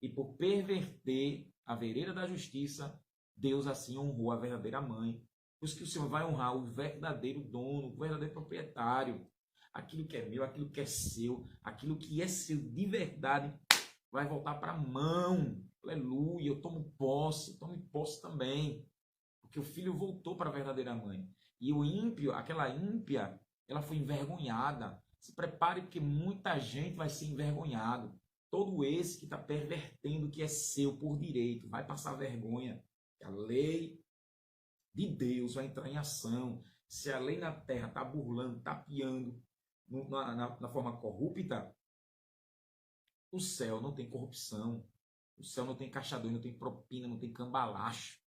E por perverter a vereda da justiça, Deus assim honrou a verdadeira mãe. Por isso que o Senhor vai honrar o verdadeiro dono, o verdadeiro proprietário. Aquilo que é meu, aquilo que é seu, aquilo que é seu de verdade, vai voltar para a mão. Aleluia, eu tomo posse, tome posse também. Porque o filho voltou para a verdadeira mãe. E o ímpio, aquela ímpia, ela foi envergonhada. Se prepare porque muita gente vai ser envergonhado. Todo esse que está pervertendo o que é seu por direito vai passar vergonha. A lei de Deus vai entrar em ação. Se a lei na terra está burlando, tapeando na forma corrupta, o céu não tem corrupção. O céu não tem caixador, não tem propina, não tem cambalacho.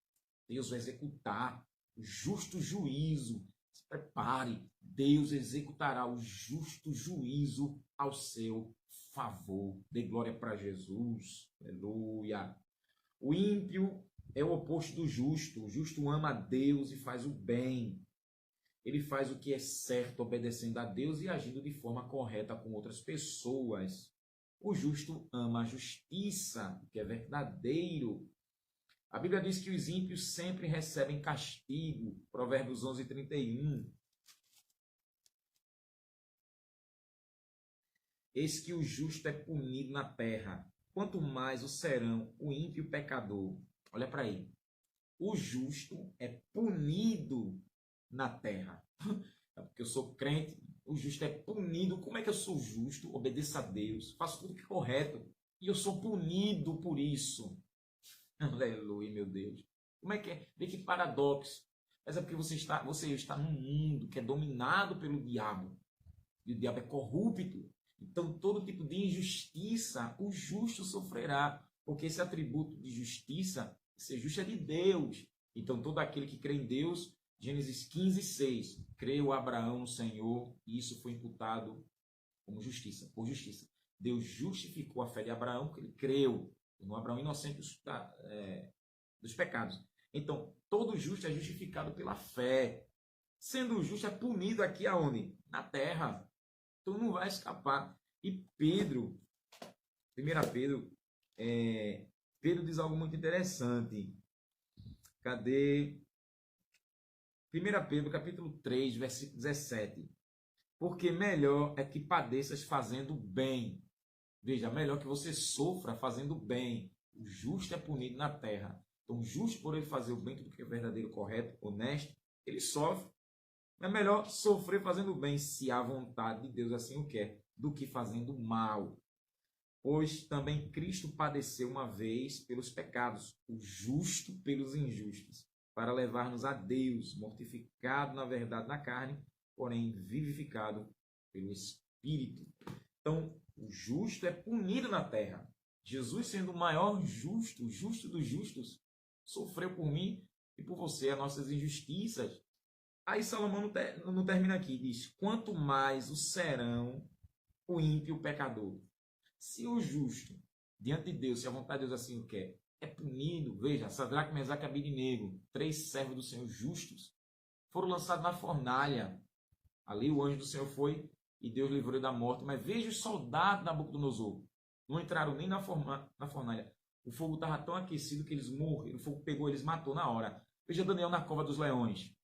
Deus vai executar o justo juízo. Se prepare, Deus executará o justo juízo ao seu favor. Dê glória para Jesus. Aleluia. O ímpio é o oposto do justo. O justo ama a Deus e faz o bem. Ele faz o que é certo, obedecendo a Deus e agindo de forma correta com outras pessoas. O justo ama a justiça, o que é verdadeiro. A Bíblia diz que os ímpios sempre recebem castigo. Provérbios 11:31. Eis que o justo é punido na terra, quanto mais o serão o ímpio pecador. Olha para aí. O justo é punido na terra. É porque eu sou crente, o justo é punido. Como é que eu sou justo? Obedeço a Deus, faço tudo que é correto. E eu sou punido por isso. Aleluia, meu Deus. Como é que é? Vê que paradoxo. Mas é porque você está num mundo que é dominado pelo diabo. E o diabo é corrupto. Então, todo tipo de injustiça, o justo sofrerá. Porque esse atributo de justiça, ser justo é de Deus. Então, todo aquele que crê em Deus, Gênesis 15:6, creu Abraão no Senhor, e isso foi imputado como justiça, por justiça. Deus justificou a fé de Abraão, porque ele creu. No Abraão inocente dos pecados. Então, todo justo é justificado pela fé. Sendo justo, é punido aqui aonde? Na terra. Então não vai escapar. E Pedro, 1 Pedro, Pedro diz algo muito interessante. Cadê? 1 Pedro, capítulo 3, versículo 17. Porque melhor é que padeças fazendo bem. Veja, melhor que você sofra fazendo bem. O justo é punido na terra. Então, o justo, por ele fazer o bem, tudo que é verdadeiro, correto, honesto, ele sofre. É melhor sofrer fazendo bem, se a vontade de Deus assim o quer, do que fazendo mal. Pois também Cristo padeceu uma vez pelos pecados, o justo pelos injustos, para levar-nos a Deus, mortificado na verdade na carne, porém vivificado pelo Espírito. Então, o justo é punido na terra. Jesus, sendo o maior justo, o justo dos justos, sofreu por mim e por você as nossas injustiças. Aí Salomão não termina aqui, diz, quanto mais o serão o ímpio e o pecador. Se o justo, diante de Deus, se a vontade de Deus assim o quer, é punido, veja, Sadraque, Mesaque e Abednego, 3 servos do Senhor justos, foram lançados na fornalha. Ali o anjo do Senhor foi e Deus livrou da morte. Mas veja os soldados da Nabucodonosor. Não entraram nem na fornalha. O fogo estava tão aquecido que eles morreram. O fogo pegou eles, matou na hora. Veja Daniel na cova dos leões.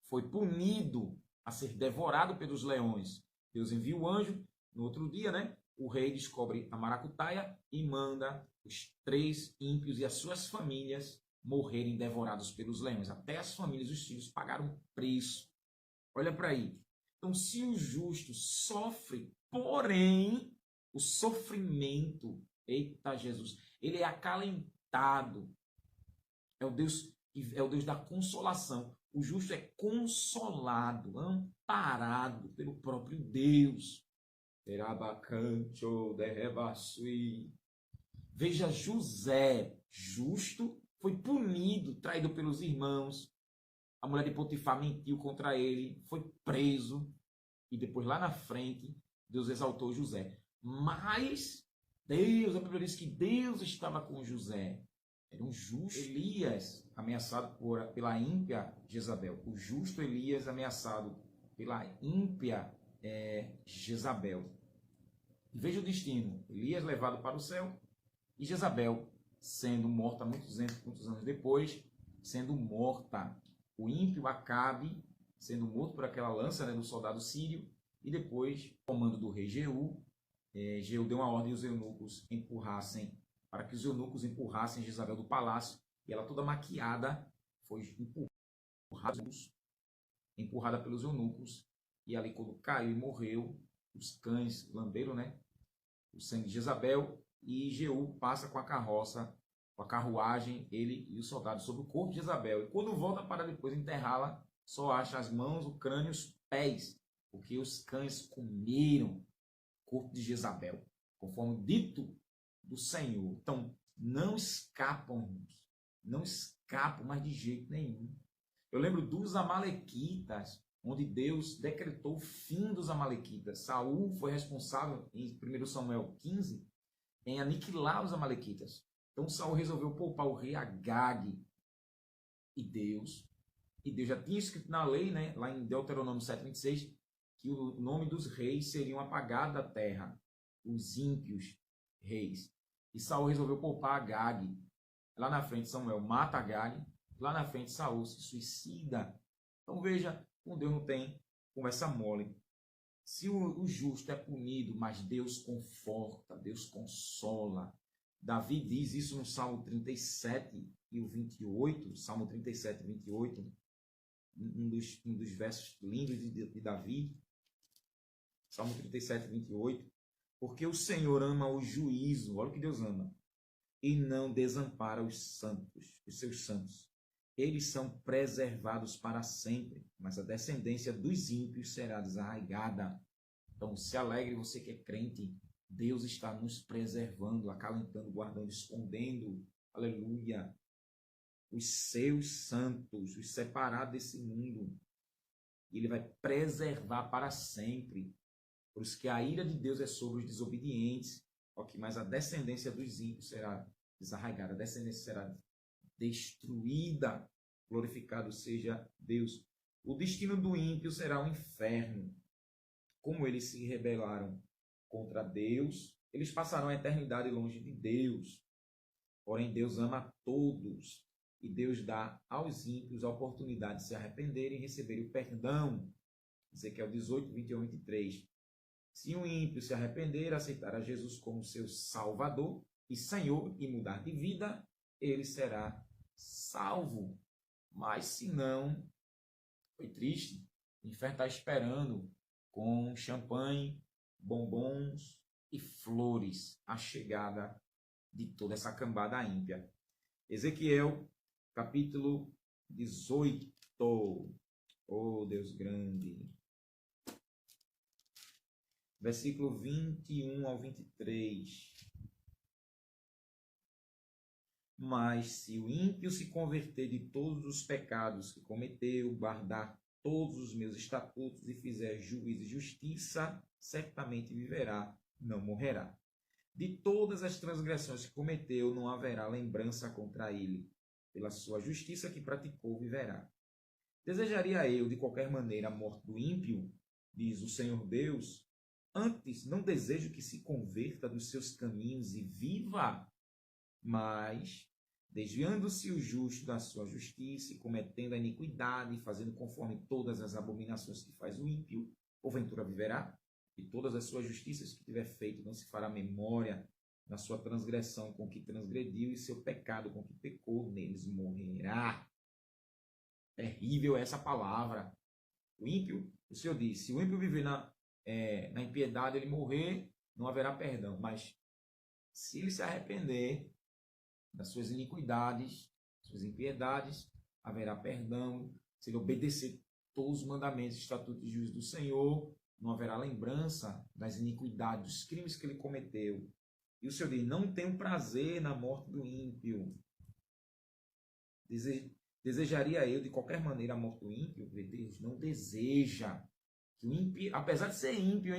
Foi punido a ser devorado pelos leões. Deus envia o anjo. No outro dia, né? O rei descobre a maracutaia e manda os 3 ímpios e as suas famílias morrerem devorados pelos leões. Até as famílias e os filhos pagaram preço. Olha para aí. Então, se o justo sofre, porém, o sofrimento, eita Jesus, ele é acalentado. É o Deus da consolação. O justo é consolado, amparado pelo próprio Deus. Veja, José, justo, foi punido, traído pelos irmãos. A mulher de Potifar mentiu contra ele, foi preso. E depois, lá na frente, Deus exaltou José. Mas Deus, a Bíblia diz que Deus estava com José. Era um justo Elias, ameaçado pela ímpia Jezabel. O justo Elias, ameaçado pela ímpia Jezabel. E veja o destino. Elias levado para o céu e Jezabel sendo morta muitos anos depois, sendo morta. O ímpio Acabe sendo morto por aquela lança, do soldado sírio, e depois, comando do rei Jeú, Jeú deu uma ordem aos eunucos para que os eunucos empurrassem Jezabel do palácio, e ela toda maquiada foi empurrada pelos eunucos, e ali quando caiu e morreu, os cães lamberam, o sangue de Jezabel, e Jeú passa com a carroça, com a carruagem, ele e os soldados sobre o corpo de Jezabel, e quando volta para depois enterrá-la, só acha as mãos, o crânio e os pés, porque os cães comeram o corpo de Jezabel, conforme dito do Senhor. Então, não escapam, não escapam mais de jeito nenhum. Eu lembro dos amalequitas, onde Deus decretou o fim dos amalequitas. Saul foi responsável, em 1 Samuel 15, em aniquilar os amalequitas. Então, Saul resolveu poupar o rei Agag. E Deus já tinha escrito na lei, lá em Deuteronômio 7:26, que o nome dos reis seriam apagados da terra, os ímpios reis. E Saul resolveu poupar Agag. Lá na frente, Samuel mata Agag. Lá na frente, Saul se suicida. Então veja, com Deus não tem conversa mole. Se o justo é punido, mas Deus conforta, Deus consola. Davi diz isso no Salmo 37 e o 28, Salmo 37 e 28, um dos versos lindos de Davi, Salmo 37 e 28, porque o Senhor ama o juízo, olha o que Deus ama, e não desampara os santos, os seus santos. Eles são preservados para sempre, mas a descendência dos ímpios será desarraigada. Então, se alegre você que é crente, Deus está nos preservando, acalentando, guardando, escondendo, aleluia, os seus santos, os separados desse mundo. E Ele vai preservar para sempre. Por isso que a ira de Deus é sobre os desobedientes, mas a descendência dos ímpios será desarraigada, a descendência será destruída. Glorificado seja Deus. O destino do ímpio será o inferno. Como eles se rebelaram contra Deus, eles passarão a eternidade longe de Deus. Porém, Deus ama a todos e Deus dá aos ímpios a oportunidade de se arrependerem e receberem o perdão. Ezequiel 18, 21 e 23. Se um ímpio se arrepender, aceitar a Jesus como seu Salvador e Senhor e mudar de vida, ele será salvo. Mas se não, foi triste. O inferno está esperando com champanhe, bombons e flores a chegada de toda essa cambada ímpia. Ezequiel, capítulo 18. Oh, Deus grande. Versículo 21 ao 23. Mas se o ímpio se converter de todos os pecados que cometeu, guardar todos os meus estatutos e fizer juízo e justiça, certamente viverá, não morrerá. De todas as transgressões que cometeu, não haverá lembrança contra ele. Pela sua justiça que praticou, viverá. Desejaria eu, de qualquer maneira, a morte do ímpio, diz o Senhor Deus. Antes, não desejo que se converta dos seus caminhos e viva. Mas, desviando-se o justo da sua justiça e cometendo a iniquidade e fazendo conforme todas as abominações que faz o ímpio, porventura viverá? E todas as suas justiças que tiver feito não se fará memória da sua transgressão com que transgrediu e seu pecado com que pecou, neles morrerá. Terrível é essa palavra. O ímpio, o Senhor diz, se o ímpio viver na impiedade, ele morrer, não haverá perdão. Mas se ele se arrepender das suas iniquidades, suas impiedades, haverá perdão. Se ele obedecer todos os mandamentos, estatutos e juízos do Senhor, não haverá lembrança das iniquidades, dos crimes que ele cometeu. E o Senhor diz, não tenho prazer na morte do ímpio. Desejaria eu de qualquer maneira a morte do ímpio? Deus não deseja. Que o ímpio, apesar de ser ímpio,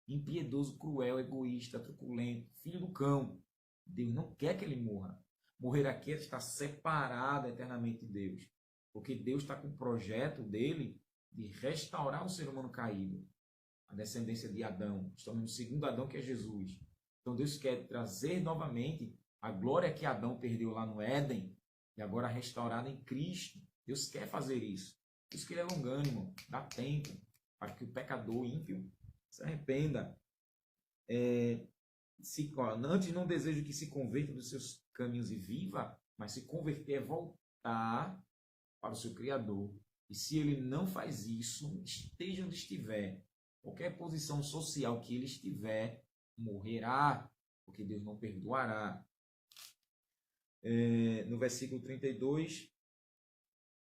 impiedoso, cruel, egoísta, truculento, filho do cão, Deus não quer que ele morra. Morrer aqui é estar separado eternamente de Deus. Porque Deus está com o projeto dele de restaurar o ser humano caído. A descendência de Adão. Estamos no segundo Adão, que é Jesus. Então Deus quer trazer novamente a glória que Adão perdeu lá no Éden e agora restaurada em Cristo. Deus quer fazer isso. Por isso que ele é longânimo, dá tempo para que o pecador ímpio se arrependa. Antes não desejo que se converta dos seus caminhos e viva, mas se converter é voltar para o seu Criador. E se ele não faz isso, esteja onde estiver, qualquer posição social que ele estiver, morrerá, porque Deus não perdoará. No versículo 32,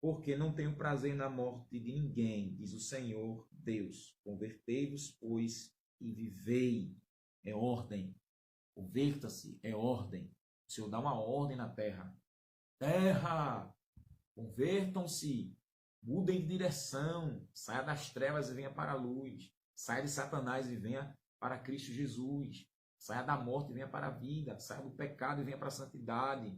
porque não tenho prazer na morte de ninguém, diz o Senhor Deus. Convertei-vos, pois, e vivei. É ordem. Converta-se, é ordem. O Senhor dá uma ordem na terra. Terra, convertam-se, mudem de direção, saia das trevas e venha para a luz. Saia de Satanás e venha para Cristo Jesus. Saia da morte e venha para a vida. Saia do pecado e venha para a santidade.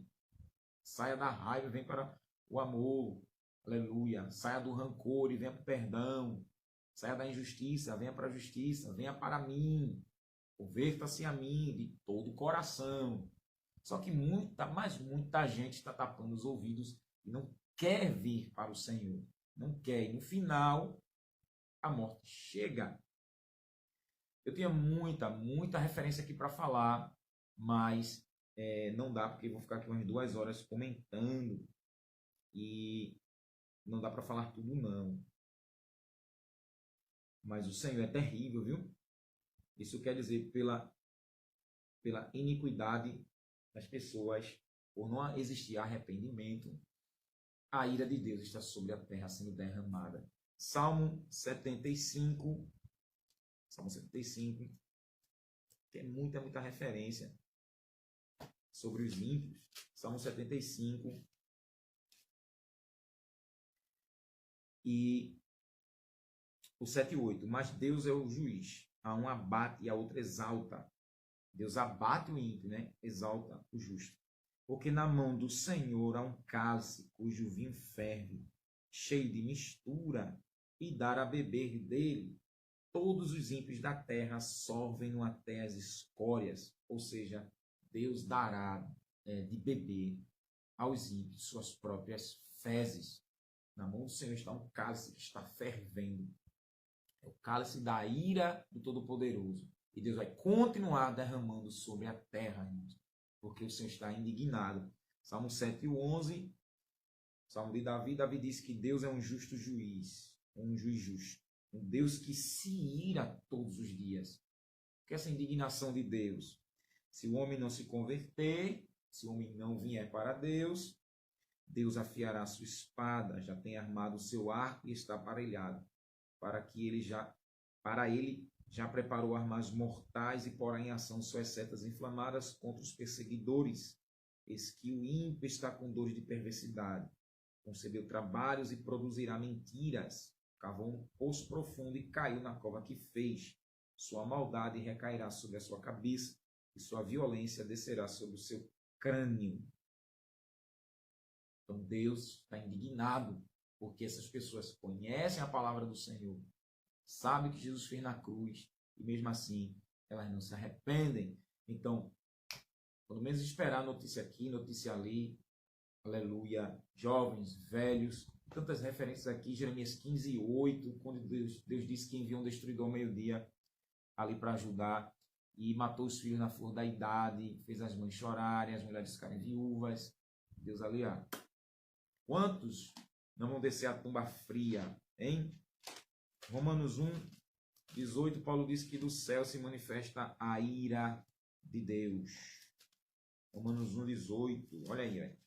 Saia da raiva e venha para o amor. Aleluia. Saia do rancor e venha para o perdão. Saia da injustiça, venha para a justiça. Venha para mim. Converta-se a mim de todo o coração. Só que muita gente está tapando os ouvidos e não quer vir para o Senhor. Não quer. E no final, a morte chega. Eu tinha muita referência aqui para falar, mas não dá, porque eu vou ficar aqui umas 2 horas comentando e não dá para falar tudo, não. Mas o Senhor é terrível, viu? Isso quer dizer pela iniquidade das pessoas, por não existir arrependimento, a ira de Deus está sobre a terra sendo derramada. Salmo 75, tem muita referência sobre os ímpios. Salmo 75. E o 7:8. Mas Deus é o juiz. A um abate e a outra exalta. Deus abate o ímpio, né? Exalta o justo. Porque na mão do Senhor há um cálice cujo vinho ferve, cheio de mistura, e dar a beber dele. Todos os ímpios da terra sorvem-no até as escórias, ou seja, Deus dará de beber aos ímpios suas próprias fezes. Na mão do Senhor está um cálice que está fervendo. É o cálice da ira do Todo-Poderoso. E Deus vai continuar derramando sobre a terra, irmãos, porque o Senhor está indignado. Salmo 7:11, Salmo de Davi. Davi diz que Deus é um justo juiz, um juiz justo. Um Deus que se ira todos os dias. Que essa indignação de Deus, se o homem não se converter, se o homem não vier para Deus, Deus afiará a sua espada, já tem armado o seu arco e está aparelhado, para ele já preparou armas mortais e porá em ação suas setas inflamadas contra os perseguidores. Eis que o ímpio está com dores de perversidade, concebeu trabalhos e produzirá mentiras. Cavou um poço profundo e caiu na cova que fez. Sua maldade recairá sobre a sua cabeça e sua violência descerá sobre o seu crânio. Então Deus está indignado porque essas pessoas conhecem a palavra do Senhor, sabem o que Jesus fez na cruz e mesmo assim elas não se arrependem. Então, pelo menos esperar notícia aqui, notícia ali, aleluia, jovens, velhos, tantas referências aqui, Jeremias 15:8, quando Deus disse que enviou um destruidor ao meio-dia ali para ajudar e matou os filhos na flor da idade, fez as mães chorarem, as mulheres ficarem viúvas. Deus ali, quantos não vão descer a tumba fria, hein? Romanos 1, 18, Paulo diz que do céu se manifesta a ira de Deus. Romanos 1, 18. Olha aí, velho.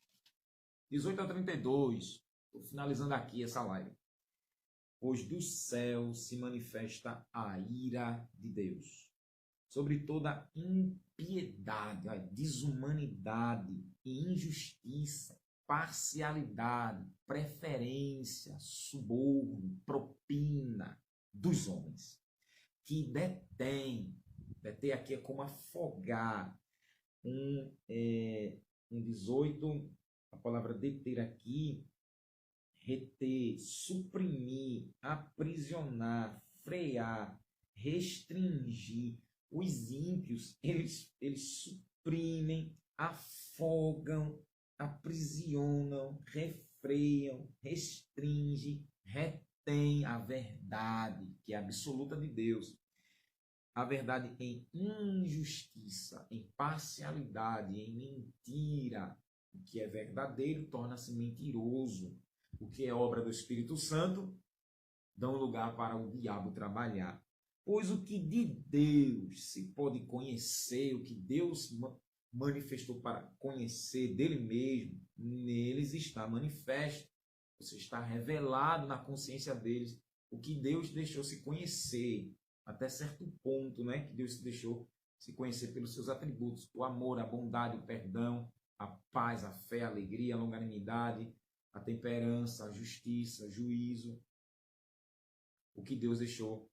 18 a 32. Estou finalizando aqui essa live. Pois do céu se manifesta a ira de Deus sobre toda impiedade, desumanidade e injustiça, parcialidade, preferência, suborno, propina dos homens, que detém aqui é como afogar, um 18, a palavra deter aqui, reter, suprimir, aprisionar, frear, restringir. Os ímpios, eles suprimem, afogam, aprisionam, refreiam, restringem, retém a verdade, que é absoluta de Deus. A verdade em injustiça, em parcialidade, em mentira. O que é verdadeiro torna-se mentiroso. O que é obra do Espírito Santo dão lugar para o diabo trabalhar. Pois o que de Deus se pode conhecer, o que Deus manifestou para conhecer dele mesmo, neles está manifesto. Você está revelado na consciência deles o que Deus deixou se conhecer, até certo ponto, né? Que Deus se deixou se conhecer pelos seus atributos, o amor, a bondade, o perdão, a paz, a fé, a alegria, a longanimidade, a temperança, a justiça, o juízo. O que Deus deixou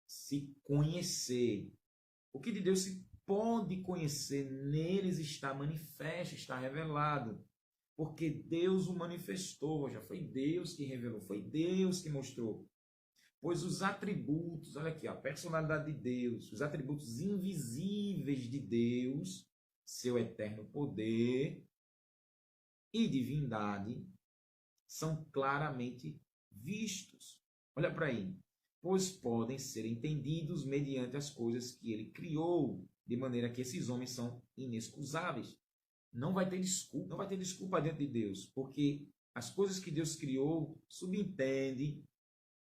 se conhecer. O que de Deus se pode conhecer, neles está manifesto, está revelado. Porque Deus o manifestou, já foi Deus que revelou, foi Deus que mostrou. Pois os atributos, olha aqui, a personalidade de Deus, os atributos invisíveis de Deus, seu eterno poder e divindade, são claramente vistos. Olha para aí. Pois podem ser entendidos mediante as coisas que ele criou, de maneira que esses homens são inexcusáveis. Não vai ter desculpa diante de Deus, porque as coisas que Deus criou subentendem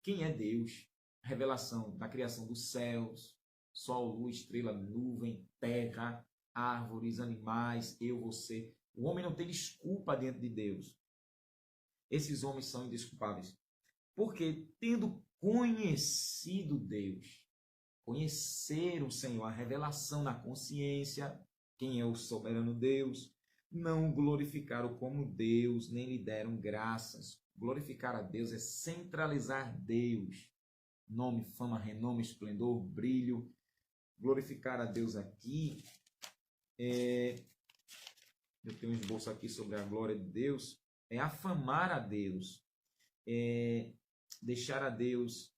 quem é Deus. A revelação da criação dos céus, sol, lua, estrela, nuvem, terra, árvores, animais, eu, você. O homem não tem desculpa diante de Deus. Esses homens são indesculpáveis. Porque tendo conhecido Deus, conhecer o Senhor, a revelação na consciência, quem é o soberano Deus, não o glorificaram como Deus, nem lhe deram graças. Glorificar a Deus é centralizar Deus. Nome, fama, renome, esplendor, brilho. Glorificar a Deus aqui eu tenho um esboço aqui sobre a glória de Deus, é afamar a Deus, deixar a Deus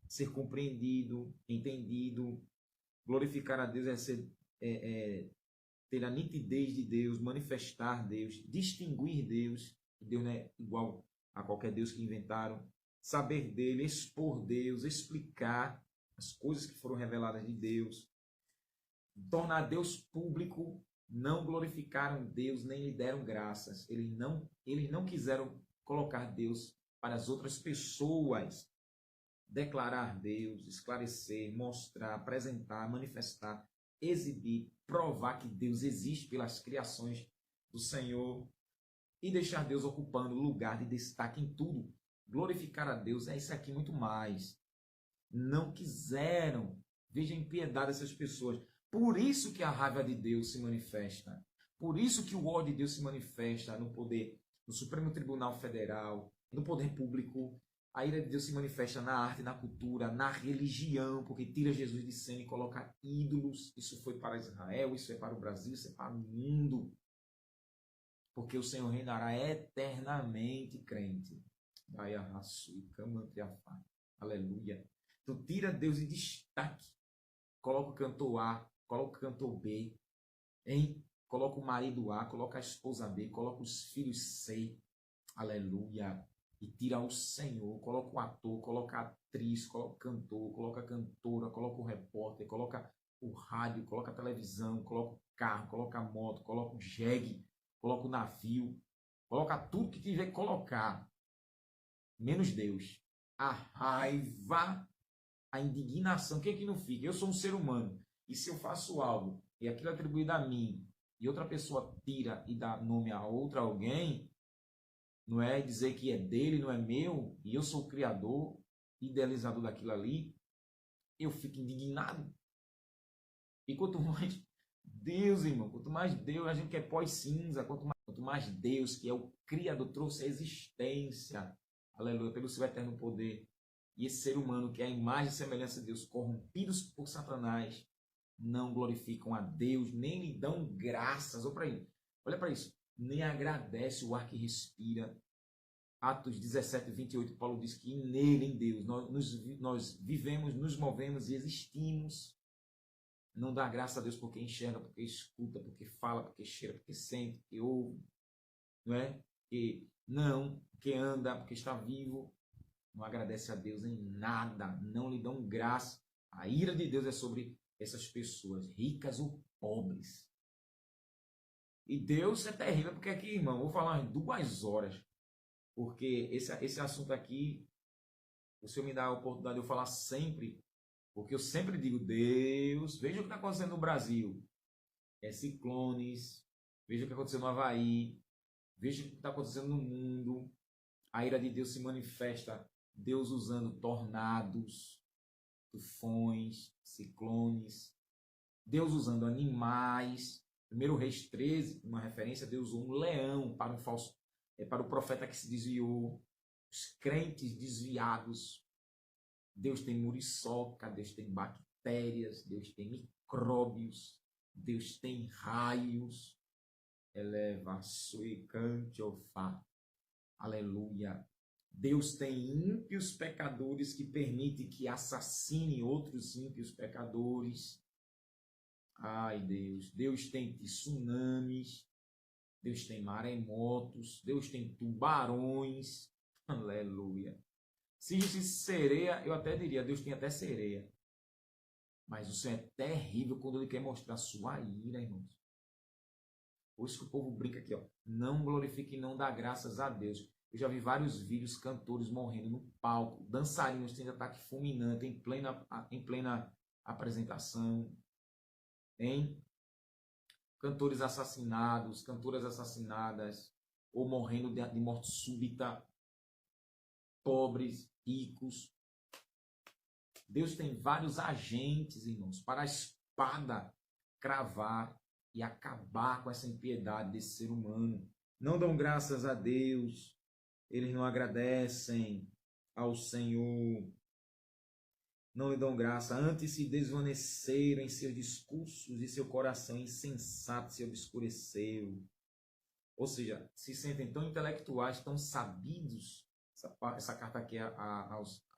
ser compreendido, entendido. Glorificar a Deus é ter a nitidez de Deus, manifestar Deus, distinguir Deus. Deus não é igual a qualquer Deus que inventaram. Saber dele, expor Deus, explicar as coisas que foram reveladas de Deus. Tornar Deus público. Não glorificaram Deus, nem lhe deram graças. Eles não quiseram colocar Deus para as outras pessoas. Declarar Deus, esclarecer, mostrar, apresentar, manifestar, exibir, provar que Deus existe pelas criações do Senhor e deixar Deus ocupando lugar de destaque em tudo. Glorificar a Deus é isso aqui muito mais. Não quiseram. Veja a impiedade dessas pessoas. Por isso que a raiva de Deus se manifesta. Por isso que o ódio de Deus se manifesta no poder, no Supremo Tribunal Federal, no poder público. A ira de Deus se manifesta na arte, na cultura, na religião, porque tira Jesus de cena e coloca ídolos. Isso foi para Israel, isso é para o Brasil, isso é para o mundo. Porque o Senhor reinará eternamente, crente. Aleluia. Então tira Deus em destaque. Coloca o cantor A, coloca o cantor B, hein? Coloca o marido A, coloca a esposa B, coloca os filhos C. Aleluia. E tira o Senhor, coloca o ator, coloca a atriz, coloca o cantor, coloca a cantora, coloca o repórter, coloca o rádio, coloca a televisão, coloca o carro, coloca a moto, coloca o jegue, coloca o navio, coloca tudo que tiver que colocar, menos Deus. A raiva a indignação, quem é que não fica? Eu sou um ser humano, e se eu faço algo, e aquilo é atribuído a mim, e outra pessoa tira e dá nome a outra alguém, não é dizer que é dele, não é meu, e eu sou o criador, idealizador daquilo ali, eu fico indignado. E quanto mais Deus, irmão, quanto mais Deus, a gente quer pós-cinza, quanto mais Deus, que é o Criador, trouxe a existência, aleluia, pelo seu eterno poder, e esse ser humano, que é a imagem e semelhança de Deus, corrompidos por Satanás, não glorificam a Deus, nem lhe dão graças. Olha para isso, nem agradece o ar que respira. Atos 17, 28, Paulo diz que nele, em Deus, nós vivemos, nos movemos e existimos. Não dá graça a Deus porque enxerga, porque escuta, porque fala, porque cheira, porque sente, porque ouve, não é? Porque anda, porque está vivo. Não agradece a Deus em nada, não lhe dão graça. A ira de Deus é sobre essas pessoas, ricas ou pobres. E Deus é terrível, porque aqui, irmão, vou falar umas 2 horas, porque esse assunto aqui, o Senhor me dá a oportunidade de eu falar sempre, porque eu sempre digo, Deus, veja o que está acontecendo no Brasil. Ciclones, veja o que aconteceu no Havaí, veja o que está acontecendo no mundo. A ira de Deus se manifesta, Deus usando tornados, tufões, ciclones, Deus usando animais. 1 Reis 13, uma referência, Deus usou um leão para para o profeta que se desviou, os crentes desviados. Deus tem muriçoca, Deus tem bactérias, Deus tem micróbios, Deus tem raios. Eleva suicante ofá. Aleluia. Deus tem ímpios pecadores que permite que assassine outros ímpios pecadores. Ai, Deus. Deus tem tsunamis. Deus tem maremotos. Deus tem tubarões. Aleluia. Se existisse sereia, eu até diria, Deus tem até sereia. Mas o Senhor é terrível quando Ele quer mostrar sua ira, irmãos. Por isso que o povo brinca aqui, ó. Não glorifique e não dá graças a Deus. Eu já vi vários vídeos, cantores morrendo no palco, dançarinos tendo ataque fulminante em plena apresentação, hein? Cantores assassinados, cantoras assassinadas, ou morrendo de morte súbita, pobres, ricos. Deus tem vários agentes, irmãos, para a espada cravar e acabar com essa impiedade desse ser humano. Não dão graças a Deus, eles não agradecem ao Senhor, não lhe dão graça, antes se desvaneceram em seus discursos e seu coração insensato se obscureceu. Ou seja, se sentem tão intelectuais, tão sabidos. Essa carta aqui é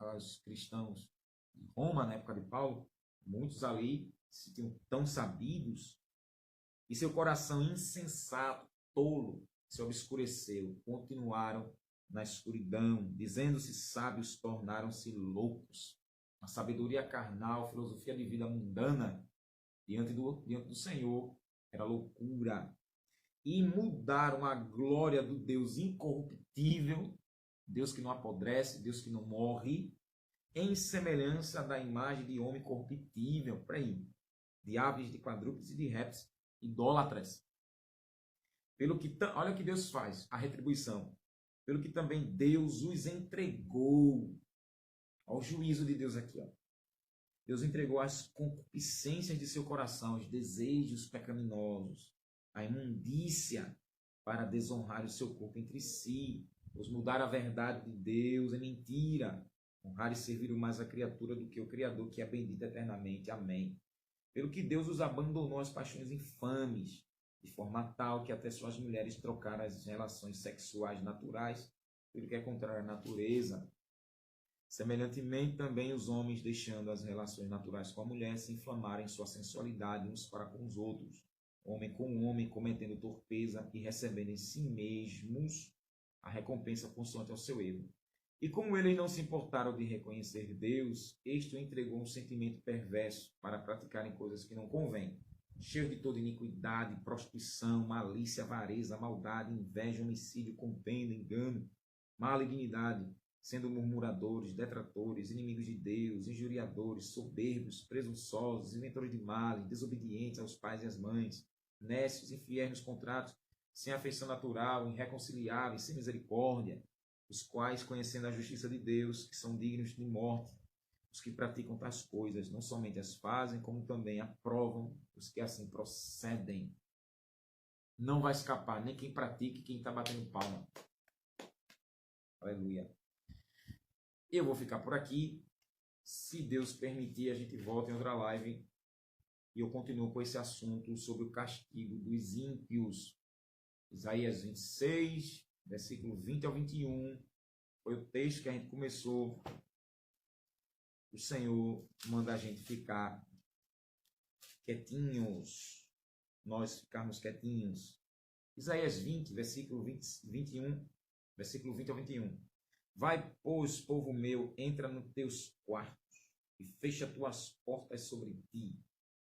aos cristãos de Roma, na época de Paulo, muitos ali se sentiam tão sabidos, e seu coração insensato, tolo, se obscureceu, continuaram na escuridão, dizendo-se sábios, tornaram-se loucos. A sabedoria carnal, filosofia de vida mundana, diante do Senhor, era loucura. E mudaram a glória do Deus incorruptível, Deus que não apodrece, Deus que não morre, em semelhança da imagem de homem corruptível, de aves, de quadrúpedes e de répteis, idólatras. Olha o que Deus faz, a retribuição. Pelo que também Deus os entregou. Olha o juízo de Deus aqui. Ó. Deus entregou as concupiscências de seu coração, os desejos pecaminosos, a imundícia, para desonrar o seu corpo entre si, os mudar a verdade de Deus em mentira, honrar e servir mais a criatura do que o Criador, que é bendito eternamente. Amém. Pelo que Deus os abandonou às paixões infames, de forma tal que até suas mulheres trocaram as relações sexuais naturais pelo que é contrário à natureza. Semelhantemente, também os homens, deixando as relações naturais com a mulher, se inflamaram em sua sensualidade uns para com os outros, homem com homem, cometendo torpeza e recebendo em si mesmos a recompensa consoante ao seu erro. E como eles não se importaram de reconhecer Deus, este o entregou um sentimento perverso para praticarem coisas que não convêm, cheio de toda iniquidade, prostituição, malícia, avareza, maldade, inveja, homicídio, contenda, engano, malignidade. sendo murmuradores, detratores, inimigos de Deus, injuriadores, soberbos, presunçosos, inventores de males, desobedientes aos pais e às mães, nécios, infiéis nos contratos, sem afeição natural, irreconciliáveis, sem misericórdia, os quais, conhecendo a justiça de Deus, que são dignos de morte, os que praticam tais coisas, não somente as fazem, como também aprovam os que assim procedem. Não vai escapar nem quem pratica e quem está batendo palma. Aleluia. Eu vou ficar por aqui. Se Deus permitir, a gente volta em outra live e eu continuo com esse assunto sobre o castigo dos ímpios. Isaías 26, versículo 20 ao 21. Foi o texto que a gente começou. O Senhor manda a gente ficar quietinhos. Nós ficarmos quietinhos. Isaías 20, versículo 21, versículo 20 ao 21. Vai, pois, povo meu, entra nos teus quartos e fecha tuas portas sobre ti.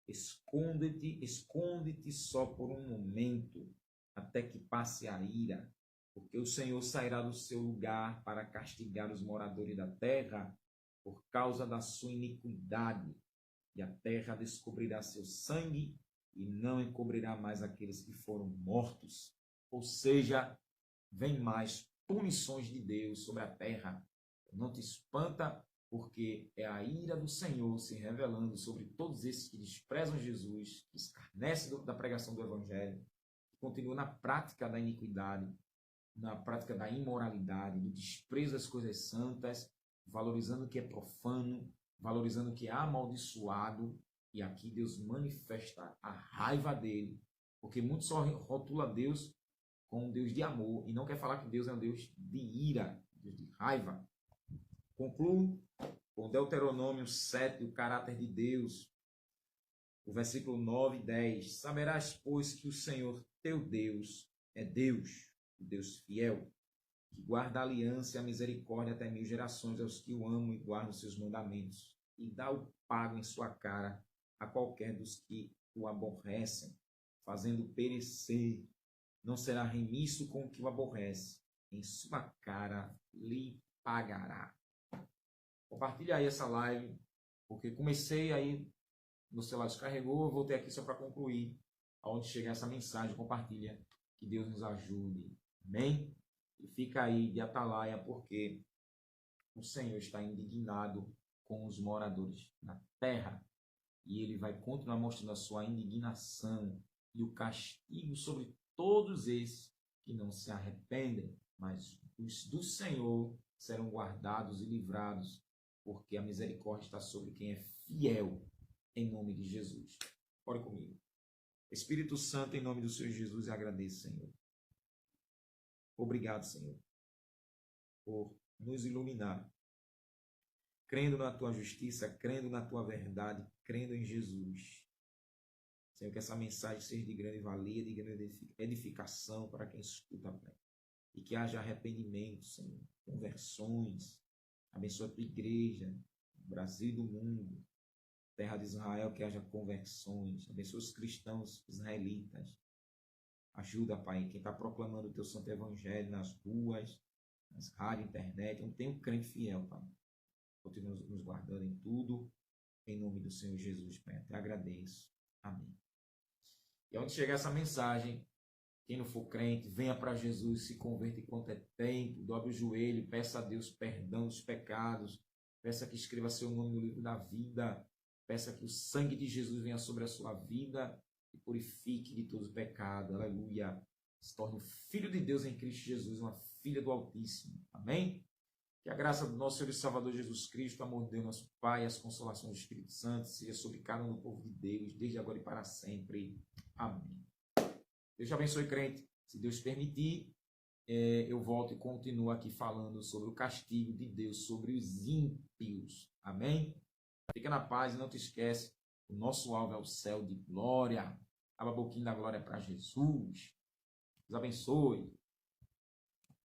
Esconde-te só por um momento, até que passe a ira, porque o Senhor sairá do seu lugar para castigar os moradores da terra por causa da sua iniquidade, e a terra descobrirá seu sangue e não encobrirá mais aqueles que foram mortos. Ou seja, vem mais punições de Deus sobre a terra. Não te espanta, porque é a ira do Senhor se revelando sobre todos esses que desprezam Jesus, que escarnecem da pregação do Evangelho, que continuam na prática da iniquidade, na prática da imoralidade, do desprezo às coisas santas, valorizando o que é profano, valorizando o que é amaldiçoado. E aqui Deus manifesta a raiva dele, porque muitos só rotulam Deus com um Deus de amor e não quer falar que Deus é um Deus de ira, Deus de raiva. Concluo com Deuteronômio 7, o caráter de Deus, o versículo 9 e 10. Saberás, pois, que o Senhor teu Deus é Deus, o Deus fiel, que guarda a aliança e a misericórdia até 1000 gerações aos que o amam e guardam os seus mandamentos, e dá o pago em sua cara a qualquer dos que o aborrecem, fazendo perecer. Não será remisso com o que o aborrece, em sua cara lhe pagará. Compartilha aí essa live, porque comecei aí, no celular descarregou, eu voltei aqui só para concluir, aonde chegar essa mensagem, compartilha, que Deus nos ajude. Amém? E fica aí de atalaia, porque o Senhor está indignado com os moradores da terra, e Ele vai continuar mostrando a sua indignação e o castigo sobre todos esses que não se arrependem, mas os do Senhor serão guardados e livrados, porque a misericórdia está sobre quem é fiel, em nome de Jesus. Ore comigo. Espírito Santo, em nome do Senhor Jesus, eu agradeço, Senhor. Obrigado, Senhor, por nos iluminar, crendo na Tua justiça, crendo na Tua verdade, crendo em Jesus. Senhor, que essa mensagem seja de grande valia, de grande edificação para quem escuta, Pai. E que haja arrependimento, Senhor, conversões. Abençoa a Tua igreja, o Brasil e do mundo, terra de Israel, que haja conversões. Abençoa os cristãos israelitas. Ajuda, Pai, quem está proclamando o Teu santo evangelho nas ruas, nas rádios, internet. Eu não tenho crente fiel, Pai. Continua nos guardando em tudo. Em nome do Senhor Jesus, Pai. Até agradeço. Amém. E onde chegar essa mensagem, quem não for crente, venha para Jesus, se converta enquanto é tempo, dobre o joelho, peça a Deus perdão dos pecados, peça que escreva seu nome no livro da vida, peça que o sangue de Jesus venha sobre a sua vida e purifique de todo o pecado. Aleluia. Se torne um filho de Deus em Cristo Jesus, uma filha do Altíssimo. Amém? Que a graça do nosso Senhor e Salvador Jesus Cristo, o amor de Deus, nosso Pai, e as consolações do Espírito Santo seja sobre cada um do povo de Deus, desde agora e para sempre. Amém. Deus te abençoe, crente. Se Deus permitir, eu volto e continuo aqui falando sobre o castigo de Deus sobre os ímpios. Amém? Fica na paz e não te esquece, o nosso alvo é o céu de glória. Abra a boquinha da glória para Jesus. Deus abençoe.